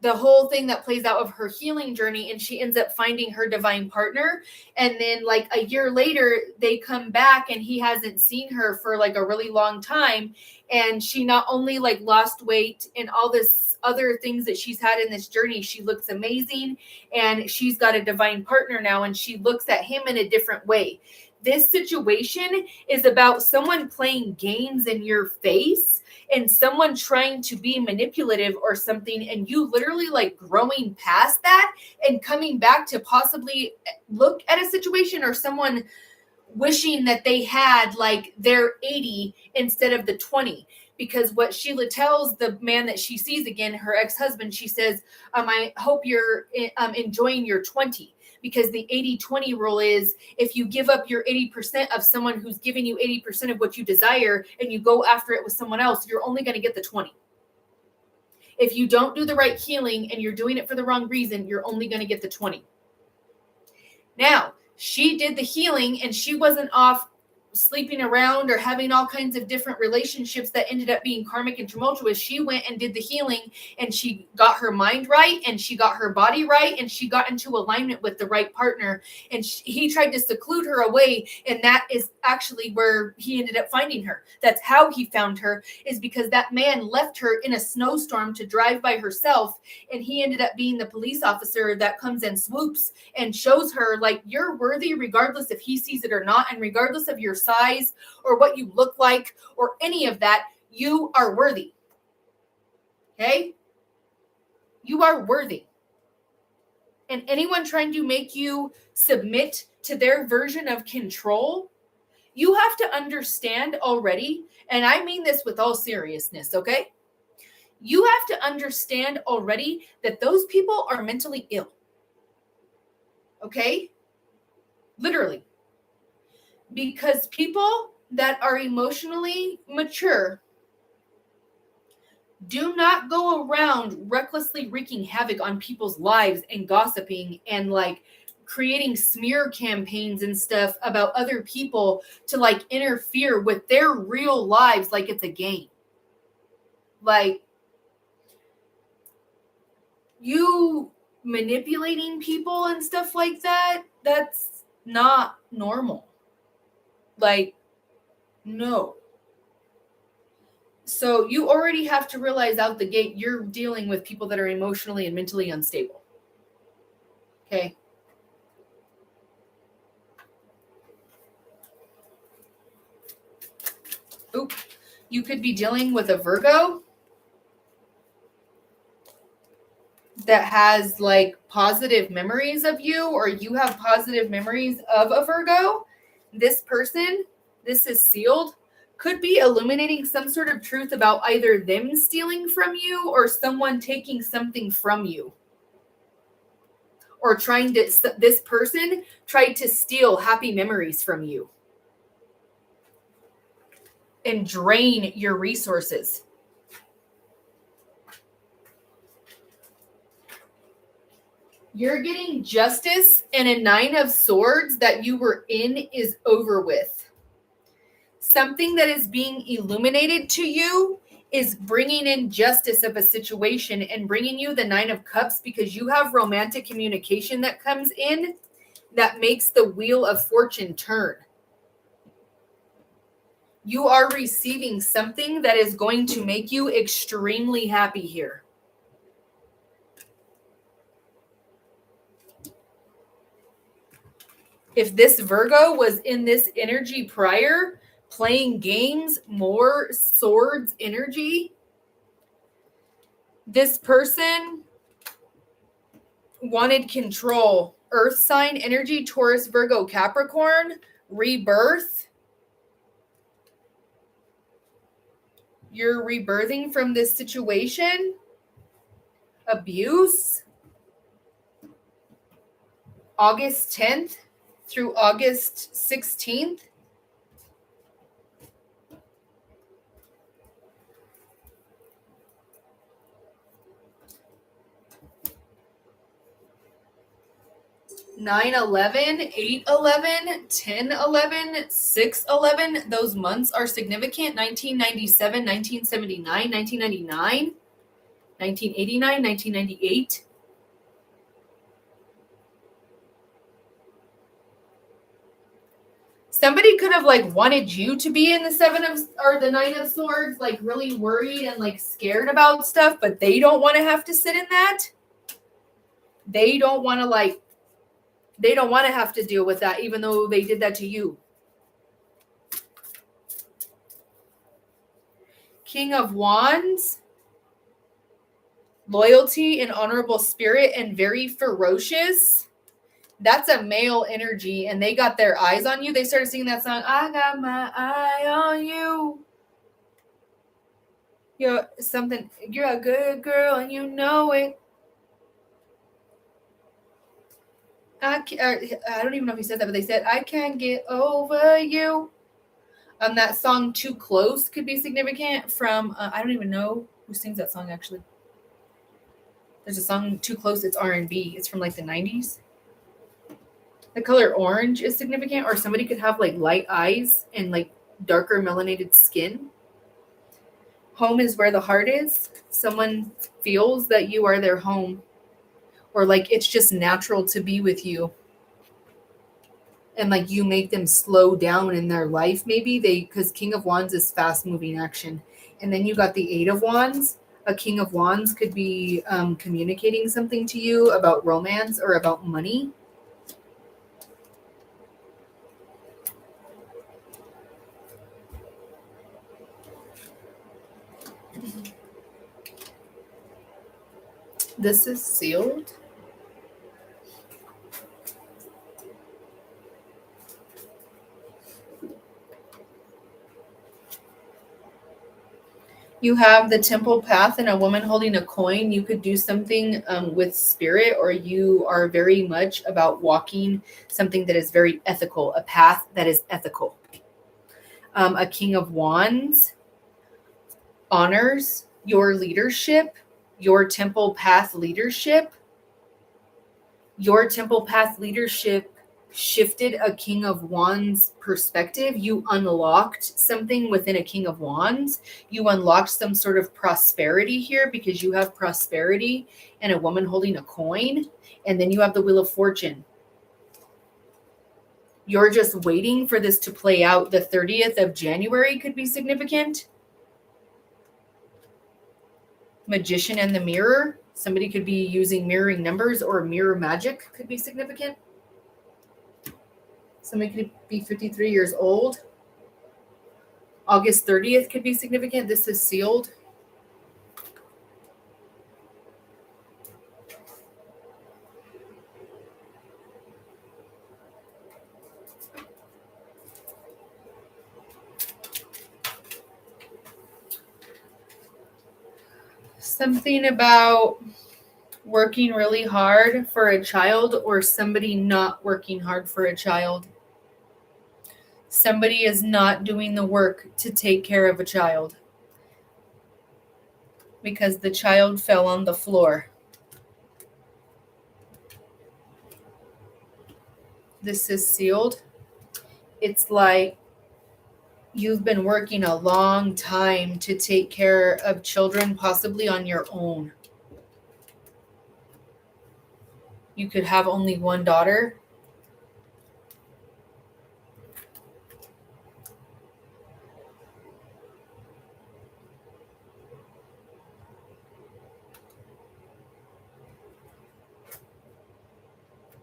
the whole thing that plays out of her healing journey, and she ends up finding her divine partner. And then like a year later, they come back and he hasn't seen her for like a really long time. And she not only like lost weight and all this other things that she's had in this journey, she looks amazing, and she's got a divine partner now, and she looks at him in a different way. This situation is about someone playing games in your face and someone trying to be manipulative or something, and you literally like growing past that and coming back to possibly look at a situation, or someone wishing that they had like their 80 instead of the 20. Because what Sheila tells the man that she sees again, her ex-husband, she says, I hope you're enjoying your 20. Because the 80-20 rule is, if you give up your 80% of someone who's giving you 80% of what you desire and you go after it with someone else, you're only going to get the 20. If you don't do the right healing and you're doing it for the wrong reason, you're only going to get the 20. Now, she did the healing and she wasn't off sleeping around or having all kinds of different relationships that ended up being karmic and tumultuous, she went and did the healing, and she got her mind right, and she got her body right, and she got into alignment with the right partner. And he tried to seclude her away, and that is actually where he ended up finding her. That's how he found her, is because that man left her in a snowstorm to drive by herself, and he ended up being the police officer that comes and swoops and shows her, like, you're worthy regardless if he sees it or not, and regardless of your size or what you look like or any of that, you are worthy. Okay? You are worthy. And anyone trying to make you submit to their version of control, you have to understand already, and I mean this with all seriousness, okay? You have to understand already that those people are mentally ill. Okay? Literally. Because people that are emotionally mature do not go around recklessly wreaking havoc on people's lives and gossiping and like creating smear campaigns and stuff about other people to like interfere with their real lives like it's a game. Like, you manipulating people and stuff like that, that's not normal. Like, no. So you already have to realize out the gate, you're dealing with people that are emotionally and mentally unstable. Okay. Oop. You could be dealing with a Virgo that has like positive memories of you, or you have positive memories of a Virgo. This person, this is sealed, could be illuminating some sort of truth about either them stealing from you or someone taking something from you. Or this person tried to steal happy memories from you and drain your resources. You're getting justice, and a 9 of Swords that you were in is over with. Something that is being illuminated to you is bringing in justice of a situation and bringing you the 9 of Cups, because you have romantic communication that comes in that makes the wheel of fortune turn. You are receiving something that is going to make you extremely happy here. If this Virgo was in this energy prior, playing games, more swords energy, this person wanted control. Earth sign energy, Taurus, Virgo, Capricorn, rebirth. You're rebirthing from this situation. Abuse. August 10th through August 16th. (9/11, 8/11, 10/11, 6/11. Those months are significant. 1997, 1979, 1999, 1989, 1998. Somebody could have like wanted you to be in the 9 of Swords, like really worried and like scared about stuff, but they don't want to have to sit in that. They don't want to have to deal with that, even though they did that to you. King of Wands, loyalty and honorable spirit and very ferocious. That's a male energy, and they got their eyes on you. They started singing that song, I got my eye on you. You're a good girl and you know it. I don't even know if he said that, but they said, I can't get over you. That song Too Close could be significant from, I don't even know who sings that song actually. There's a song Too Close, it's R&B. It's from like the 90s. The color orange is significant, or somebody could have like light eyes and like darker melanated skin. Home is where the heart is. Someone feels that you are their home, or like it's just natural to be with you. And like you make them slow down in their life, maybe because King of Wands is fast moving action. And then you got the Eight of Wands. A King of Wands could be communicating something to you about romance or about money. This is sealed. You have the temple path and a woman holding a coin. You could do something with spirit, or you are very much about walking something that is very ethical, a path that is ethical. A King of Wands honors your leadership, your temple path leadership. Your temple path leadership shifted a King of Wands perspective. You unlocked something within a King of Wands. You unlocked some sort of prosperity here because you have prosperity and a woman holding a coin. And then you have the Wheel of Fortune. You're just waiting for this to play out. The 30th of January could be significant. Magician and the Mirror. Somebody could be using mirroring numbers, or mirror magic could be significant. Somebody could be 53 years old. August 30th could be significant. This is sealed. Something about working really hard for a child, or somebody not working hard for a child. Somebody is not doing the work to take care of a child because the child fell on the floor. This is sealed. It's like you've been working a long time to take care of children, possibly on your own. You could have only one daughter.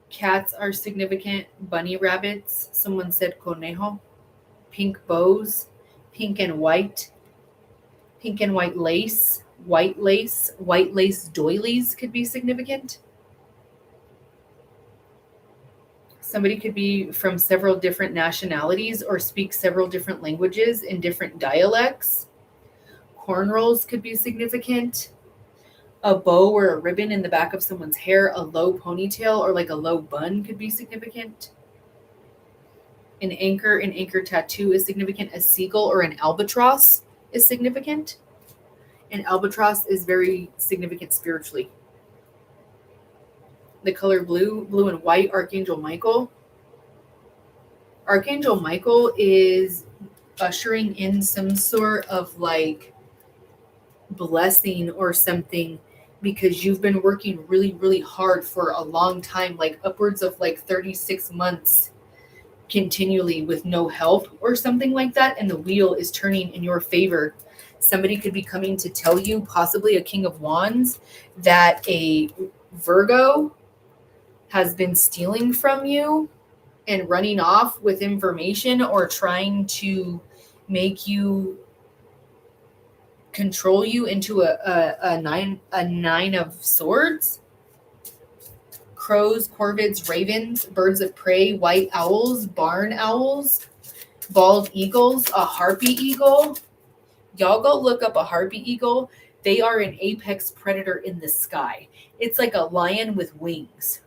Cats are significant. Bunny rabbits. Someone said conejo. Pink bows. Pink and white. Pink and white lace. White lace doilies could be significant. Somebody could be from several different nationalities or speak several different languages in different dialects. Cornrows could be significant. A bow or a ribbon in the back of someone's hair, a low ponytail or like a low bun could be significant. An anchor tattoo is significant. A seagull or an albatross is significant. An albatross is very significant spiritually. The color blue and white, Archangel Michael. Archangel Michael is ushering in some sort of like blessing or something, because you've been working really, really hard for a long time, like upwards of like 36 months continually with no help or something like that. And the wheel is turning in your favor. Somebody could be coming to tell you, possibly a King of Wands, that a Virgo has been stealing from you and running off with information, or trying to make you control you into a nine of swords. Crows, corvids, ravens, birds of prey, white owls, barn owls, bald eagles, a harpy eagle. Y'all go look up a harpy eagle. They are an apex predator in the sky. It's like a lion with wings.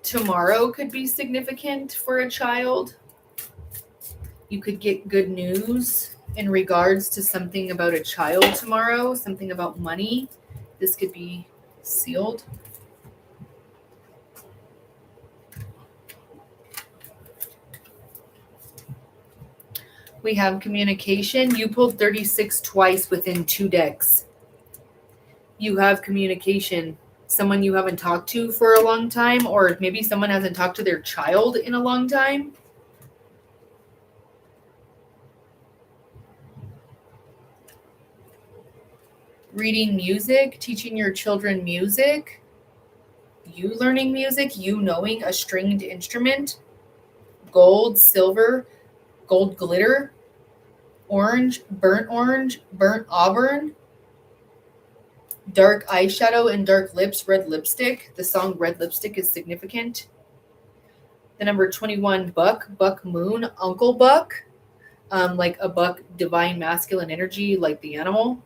Tomorrow could be significant for a child. You could get good news in regards to something about a child tomorrow, something about money. This could be sealed. We have communication. You pulled 36 twice within 2 decks. You have communication. Someone you haven't talked to for a long time, or maybe someone hasn't talked to their child in a long time. Reading music, teaching your children music, you learning music, you knowing a stringed instrument, gold, silver, gold glitter, orange, burnt auburn, dark eyeshadow and dark lips, red lipstick. The song Red Lipstick is significant. The number 21, buck moon, uncle buck, like a buck, divine masculine energy, like the animal.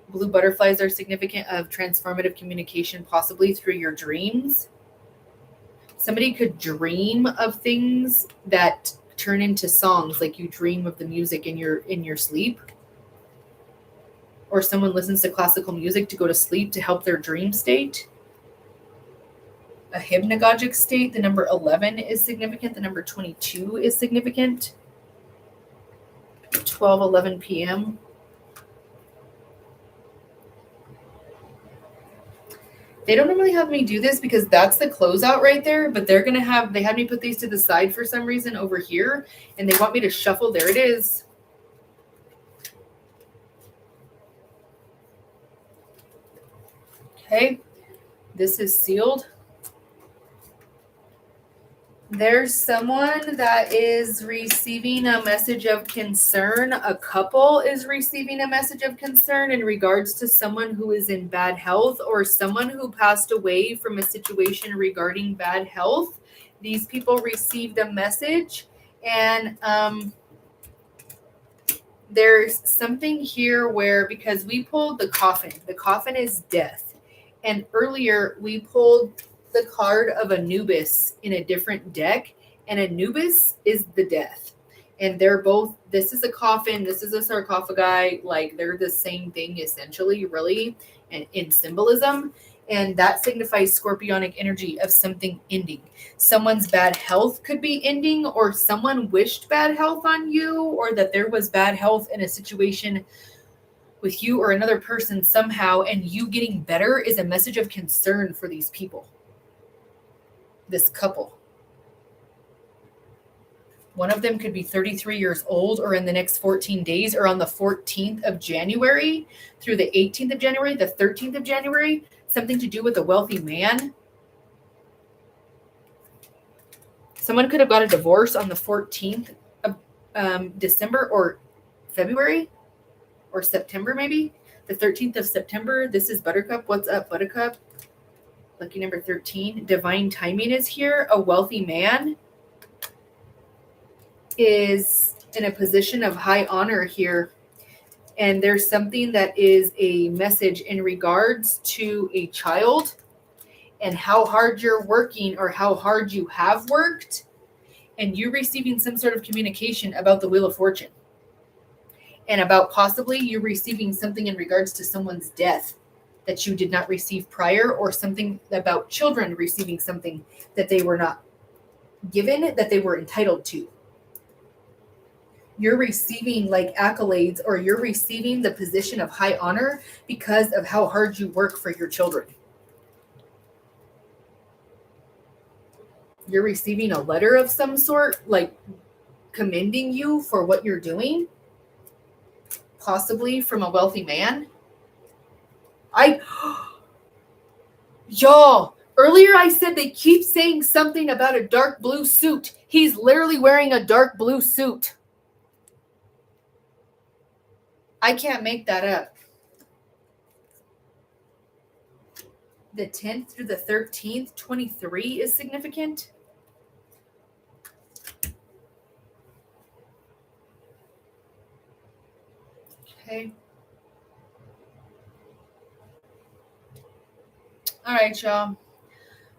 Blue butterflies are significant of transformative communication, possibly through your dreams. Somebody could dream of things that turn into songs, like you dream of the music in your sleep. Or someone listens to classical music to go to sleep to help their dream state. A hypnagogic state, the number 11 is significant. The number 22 is significant. 12:11 p.m. They don't normally have me do this because that's the closeout right there, but they had me put these to the side for some reason over here, and they want me to shuffle. There it is. Okay, this is sealed. There's someone that is receiving a message of concern. A couple is receiving a message of concern in regards to someone who is in bad health or someone who passed away from a situation regarding bad health. These people received a message, and there's something here where, because we pulled the coffin is death. And earlier we pulled the card of Anubis in a different deck, and Anubis is the death. And they're both, this is a coffin, this is a sarcophagi, like they're the same thing essentially, really, and in symbolism. And that signifies scorpionic energy of something ending. Someone's bad health could be ending, or someone wished bad health on you, or that there was bad health in a situation with you or another person somehow, and you getting better is a message of concern for these people. This couple. One of them could be 33 years old, or in the next 14 days, or on the 14th of January through the 18th of January, the 13th of January, something to do with a wealthy man. Someone could have got a divorce on the 14th of December or February or September, maybe. The 13th of September. This is Buttercup. What's up, Buttercup? Lucky number 13. Divine timing is here. A wealthy man is in a position of high honor here. And there's something that is a message in regards to a child and how hard you're working, or how hard you have worked, and you receiving some sort of communication about the Wheel of Fortune, and about possibly you receiving something in regards to someone's death that you did not receive prior, or something about children receiving something that they were not given, that they were entitled to. You're receiving like accolades, or you're receiving the position of high honor because of how hard you work for your children. You're receiving a letter of some sort, like commending you for what you're doing, possibly from a wealthy man. Y'all, earlier I said they keep saying something about a dark blue suit. He's literally wearing a dark blue suit. I can't make that up. The 10th through the 13th, 23 is significant. Okay. All right, y'all.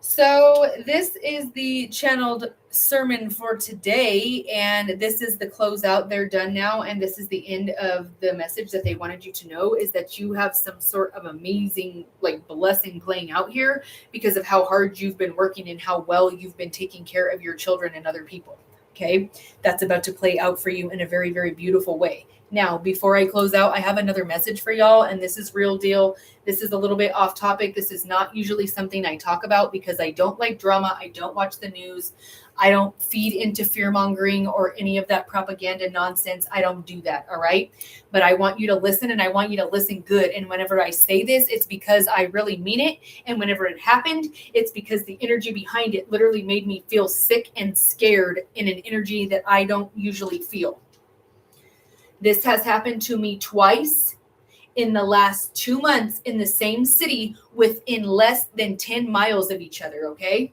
So this is the channeled sermon for today, and this is the closeout. They're done now, and this is the end of the message that they wanted you to know, is that you have some sort of amazing blessing playing out here because of how hard you've been working and how well you've been taking care of your children and other people. Okay, that's about to play out for you in a very, very beautiful way. Now, before I close out, I have another message for y'all, and this is real deal. This is a little bit off topic. This is not usually something I talk about because I don't like drama. I don't watch the news. I don't feed into fear mongering or any of that propaganda nonsense. I don't do that. All right. But I want you to listen, and I want you to listen good. And whenever I say this, it's because I really mean it. And whenever it happened, it's because the energy behind it literally made me feel sick and scared in an energy that I don't usually feel. This has happened to me twice in the last 2 months in the same city within less than 10 miles of each other, okay?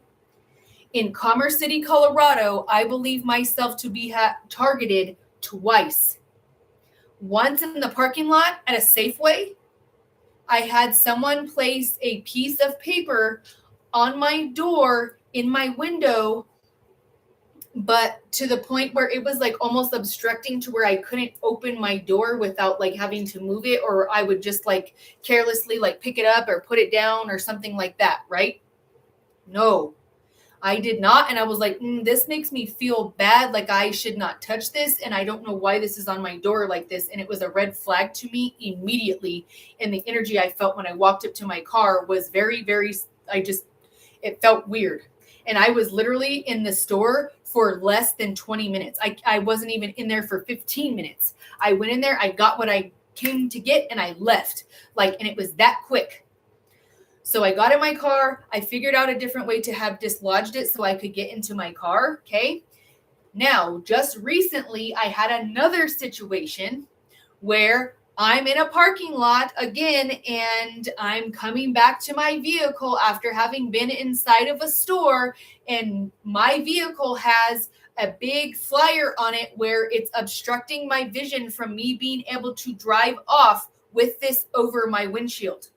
In Commerce City, Colorado, I believe myself to be targeted twice. Once in the parking lot at a Safeway, I had someone place a piece of paper on my door in my window, but to the point where it was almost obstructing to where I couldn't open my door without having to move it, or I would just carelessly pick it up or put it down or something like that, right? No, I did not. And I was like, this makes me feel bad. I should not touch this. And I don't know why this is on my door like this. And it was a red flag to me immediately. And the energy I felt when I walked up to my car was very, very, it felt weird. And I was literally in the store for less than 20 minutes. I wasn't even in there for 15 minutes. I went in there, I got what I came to get, and I left. And it was that quick. So I got in my car. I figured out a different way to have dislodged it so I could get into my car. Okay. Now, just recently, I had another situation where I'm in a parking lot again, and I'm coming back to my vehicle after having been inside of a store, and my vehicle has a big flyer on it where it's obstructing my vision from me being able to drive off with this over my windshield.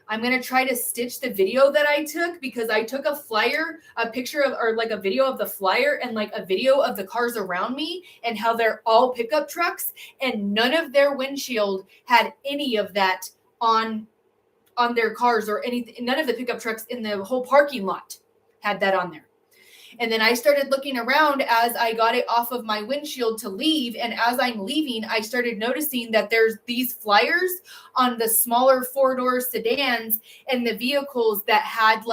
I'm going to try to stitch the video that I took, because I took a flyer, a picture of, or a video of the flyer and a video of the cars around me and how they're all pickup trucks, and none of their windshield had any of that on their cars or anything. None of the pickup trucks in the whole parking lot had that on there. And then I started looking around as I got it off of my windshield to leave. And as I'm leaving, I started noticing that there's these flyers on the smaller 4-door sedans and the vehicles that had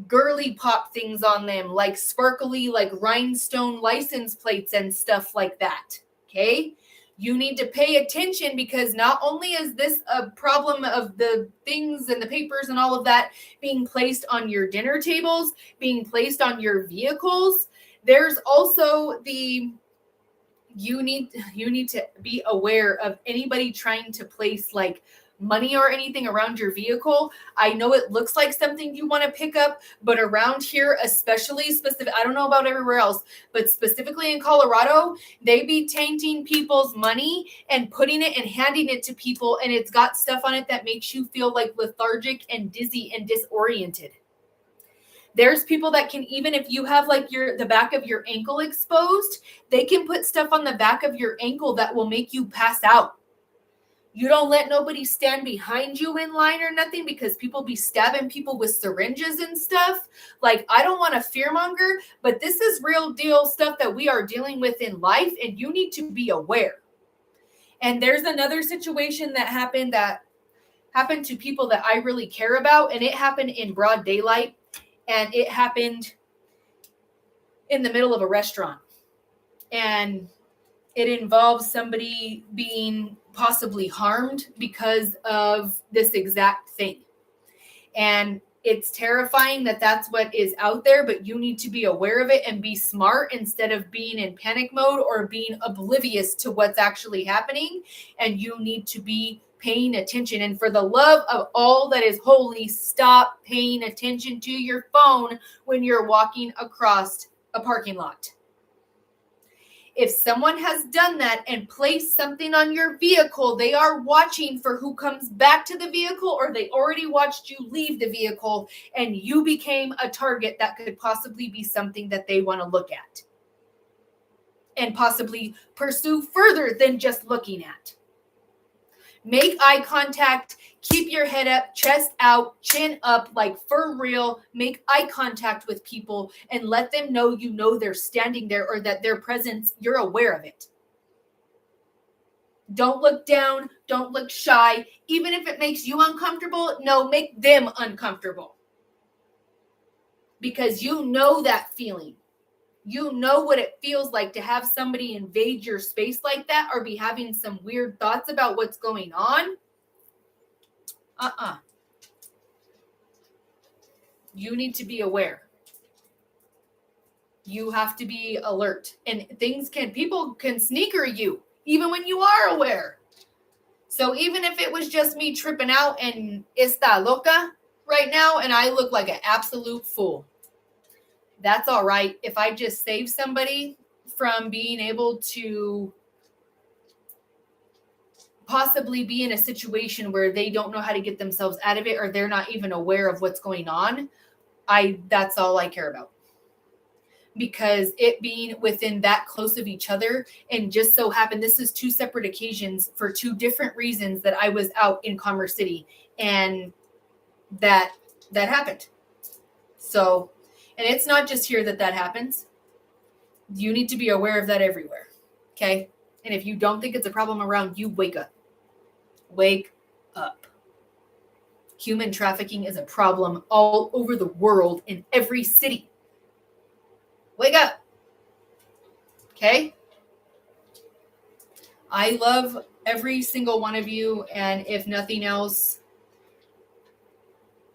girly pop things on them, sparkly, rhinestone license plates and stuff like that. Okay. You need to pay attention, because not only is this a problem of the things and the papers and all of that being placed on your dinner tables, being placed on your vehicles, there's also you need to be aware of anybody trying to place money or anything around your vehicle. I know it looks like something you want to pick up, but around here, especially specific, I don't know about everywhere else, but specifically in Colorado, they be tainting people's money and putting it and handing it to people. And it's got stuff on it that makes you feel lethargic and dizzy and disoriented. There's people that can, even if you have the back of your ankle exposed, they can put stuff on the back of your ankle that will make you pass out. You don't let nobody stand behind you in line or nothing, because people be stabbing people with syringes and stuff. I don't want to fearmonger, but this is real deal stuff that we are dealing with in life, and you need to be aware. And there's another situation that happened to people that I really care about, and it happened in broad daylight, and it happened in the middle of a restaurant. And it involves somebody being possibly harmed because of this exact thing. And it's terrifying that that's what is out there, but you need to be aware of it and be smart instead of being in panic mode or being oblivious to what's actually happening. And you need to be paying attention. And for the love of all that is holy, stop paying attention to your phone when you're walking across a parking lot. If someone has done that and placed something on your vehicle, they are watching for who comes back to the vehicle, or they already watched you leave the vehicle and you became a target that could possibly be something that they want to look at and possibly pursue further than just looking at. Make eye contact, keep your head up, chest out, chin up, like for real. Make eye contact with people and let them know you know they're standing there, or that their presence, you're aware of it. Don't look down, don't look shy. Even if it makes you uncomfortable, no, make them uncomfortable. Because you know that feeling. You know what it feels like to have somebody invade your space like that, or be having some weird thoughts about what's going on. You need to be aware. You have to be alert. And people can sneaker you, even when you are aware. So even if it was just me tripping out and está loca right now, and I look like an absolute fool, that's all right. If I just save somebody from being able to possibly be in a situation where they don't know how to get themselves out of it, or they're not even aware of what's going on, that's all I care about. Because it being within that close of each other, and just so happened, this is 2 separate occasions for 2 different reasons that I was out in Commerce City, and that happened. So, and it's not just here that happens. You need to be aware of that everywhere. Okay. And if you don't think it's a problem around you, wake up. Wake up. Human trafficking is a problem all over the world, in every city. Wake up. Okay? I love every single one of you. And if nothing else,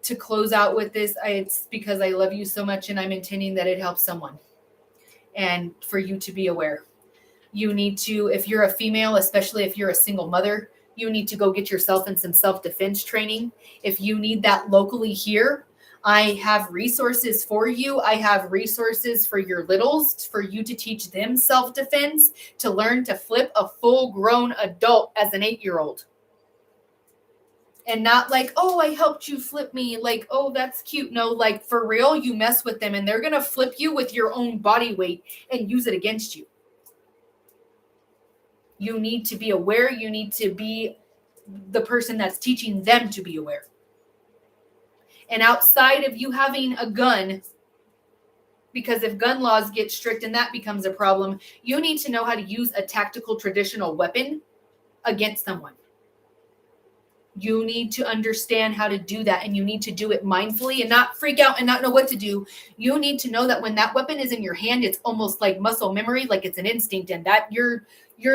to close out with this, it's because I love you so much, and I'm intending that it helps someone. And for you to be aware. You need to, if you're a female, especially if you're a single mother, you need to go get yourself in some self-defense training. If you need that locally here, I have resources for you. I have resources for your littles, for you to teach them self-defense, to learn to flip a full-grown adult as an 8-year-old. And not like, oh, I helped you flip me. Like, oh, that's cute. No, like for real, you mess with them and they're going to flip you with your own body weight and use it against you. You need to be aware. You need to be the person that's teaching them to be aware. And outside of you having a gun, because if gun laws get strict and that becomes a problem, you need to know how to use a tactical traditional weapon against someone. You need to understand how to do that, and you need to do it mindfully and not freak out and not know what to do. You need to know that when that weapon is in your hand, it's almost like muscle memory, like it's an instinct, and that you're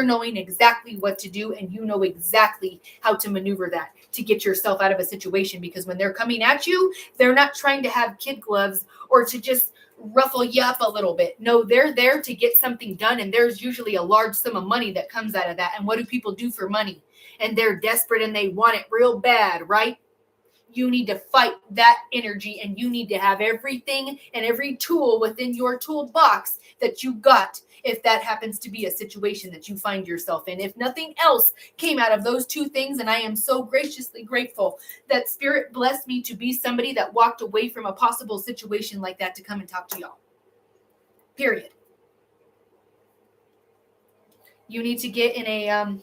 knowing exactly what to do, and you know exactly how to maneuver that to get yourself out of a situation. Because when they're coming at you, they're not trying to have kid gloves or to just ruffle you up a little bit. No, they're there to get something done, and there's usually a large sum of money that comes out of that. And what do people do for money? And they're desperate and they want it real bad, right? You need to fight that energy, and you need to have everything and every tool within your toolbox that you got if that happens to be a situation that you find yourself in. If nothing else came out of those 2 things, and I am so graciously grateful that Spirit blessed me to be somebody that walked away from a possible situation like that to come and talk to y'all. Period. You need to get in a...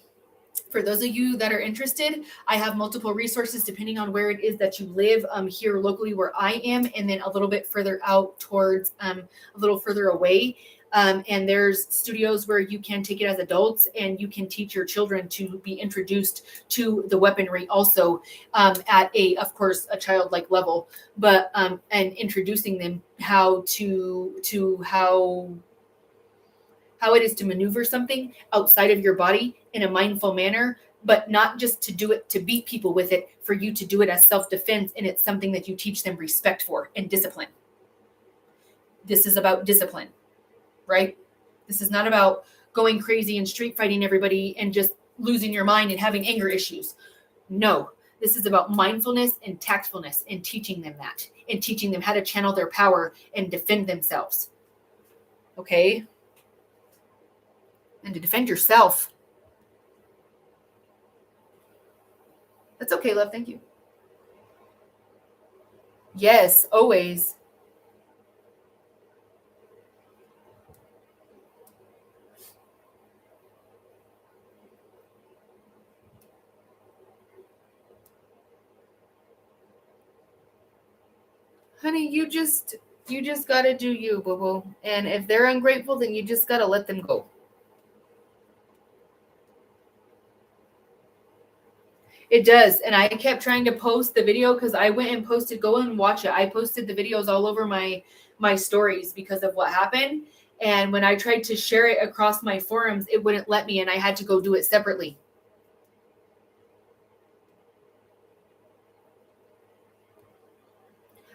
For those of you that are interested, I have multiple resources depending on where it is that you live, here locally where I am, and then a little bit further out towards a little further away. And there's studios where you can take it as adults, and you can teach your children to be introduced to the weaponry also at of course, a childlike level, but and introducing them how how it is to maneuver something outside of your body in a mindful manner, but not just to do it to beat people with it, for you to do it as self-defense. And it's something that you teach them respect for and discipline. This is about discipline, right? This is not about going crazy and street fighting everybody and just losing your mind and having anger issues. No, this is about mindfulness and tactfulness, and teaching them that, and teaching them how to channel their power and defend themselves. Okay? and to defend yourself. That's okay, love. Thank you. Yes, always. Honey, you just gotta do you, boo-boo. And if they're ungrateful, then you just gotta let them go. It does. And I kept trying to post the video because I went and posted, go and watch it. I posted the videos all over my stories because of what happened. And when I tried to share it across my forums, it wouldn't let me, and I had to go do it separately.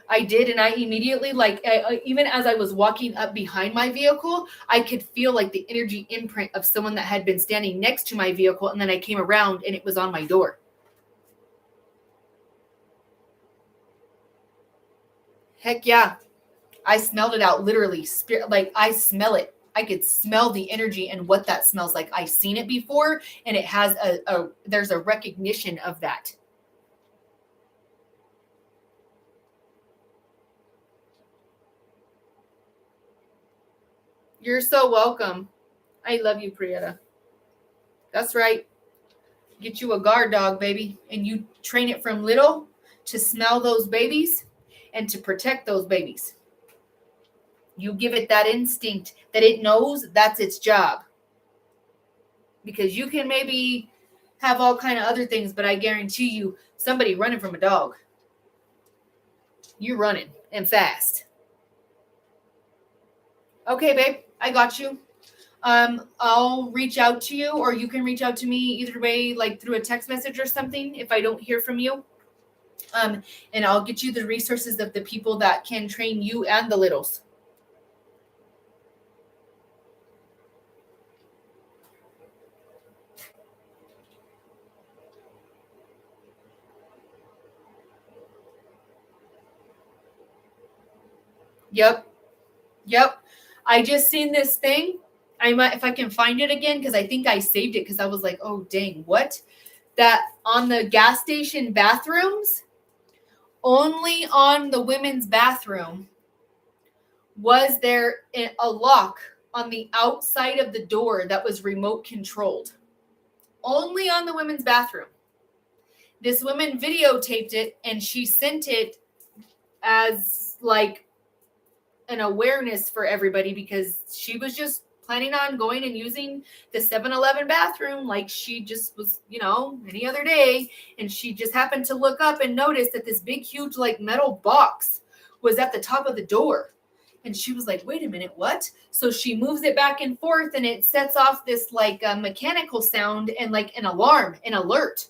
I did, and I immediately, even as I was walking up behind my vehicle, I could feel like the energy imprint of someone that had been standing next to my vehicle, and then I came around and it was on my door. Heck yeah. I smelled it out, literally. Like, I smell it. I could smell the energy and what that smells like. I've seen it before, and it has there's a recognition of that. You're so welcome. I love you, Priyata. That's right. Get you a guard dog, baby, and you train it from little to smell those babies and to protect those babies. You give it that instinct that it knows that's its job. Because you can maybe have all kind of other things, but I guarantee you, somebody running from a dog, you're running and fast. Okay, babe, I got you. I'll reach out to you, or you can reach out to me either way, like through a text message or something if I don't hear from you. And I'll get you the resources of the people that can train you and the littles. Yep. I just seen this thing. I might, if I can find it again, because I think I saved it because I was like, oh, dang, what? That on the gas station bathrooms, only on the women's bathroom was there a lock on the outside of the door that was remote controlled. Only on the women's bathroom. This woman videotaped it, and she sent it as like an awareness for everybody because she was just planning on going and using the 7-Eleven bathroom like she just was, any other day. And she just happened to look up and notice that this big, huge, like metal box was at the top of the door. And she was like, wait a minute, what? So she moves it back and forth, and it sets off this like mechanical sound and like an alarm, an alert.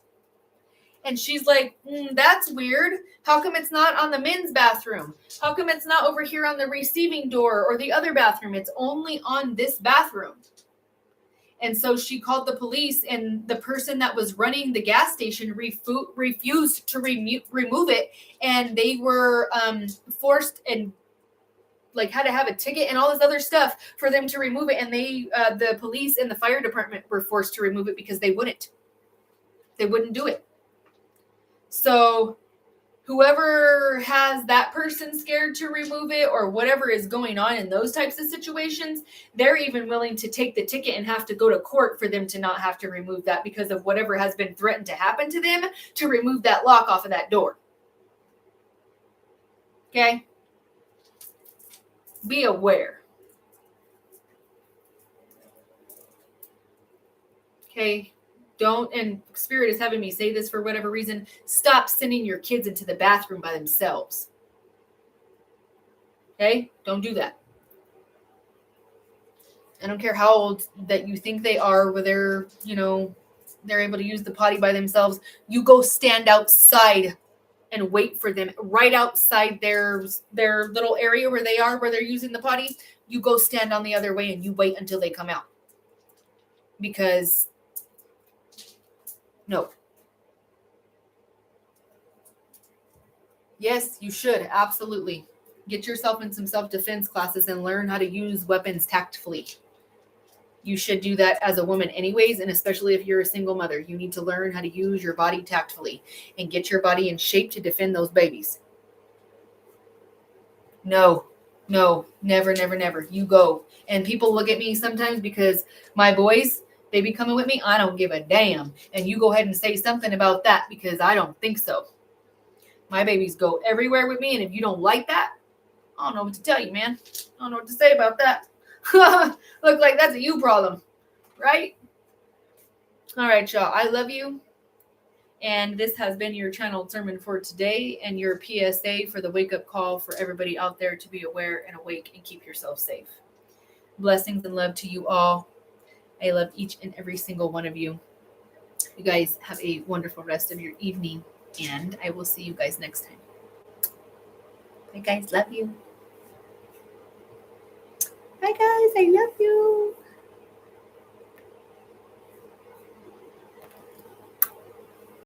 And she's like, that's weird. How come it's not on the men's bathroom? How come it's not over here on the receiving door or the other bathroom? It's only on this bathroom. And so she called the police, and the person that was running the gas station refused to remove it. And they were forced and like had to have a ticket and all this other stuff for them to remove it. And they, the police and the fire department were forced to remove it because they wouldn't do it. So whoever has that person scared to remove it or whatever is going on in those types of situations, they're even willing to take the ticket and have to go to court for them to not have to remove that because of whatever has been threatened to happen to them to remove that lock off of that door. Okay? Be aware. Okay? Don't, and Spirit is having me say this for whatever reason, stop sending your kids into the bathroom by themselves. Okay? Don't do that. I don't care how old that you think they are, whether, they're able to use the potty by themselves. You go stand outside and wait for them right outside their little area where they are, where they're using the potty. You go stand on the other way and you wait until they come out. Because no. Yes, you should. Absolutely. Get yourself in some self-defense classes and learn how to use weapons tactfully. You should do that as a woman anyways, and especially if you're a single mother. You need to learn how to use your body tactfully and get your body in shape to defend those babies. No, never, never, never. You go. And people look at me sometimes because my boys, they be coming with me. I don't give a damn. And you go ahead and say something about that because I don't think so. My babies go everywhere with me. And if you don't like that, I don't know what to tell you, man. I don't know what to say about that. Look like that's a you problem, right? All right, y'all. I love you. And this has been your channel sermon for today and your PSA for the wake-up call for everybody out there to be aware and awake and keep yourself safe. Blessings and love to you all. I love each and every single one of you. You guys have a wonderful rest of your evening, and I will see you guys next time. Bye, guys. Love you. Bye, guys. I love you.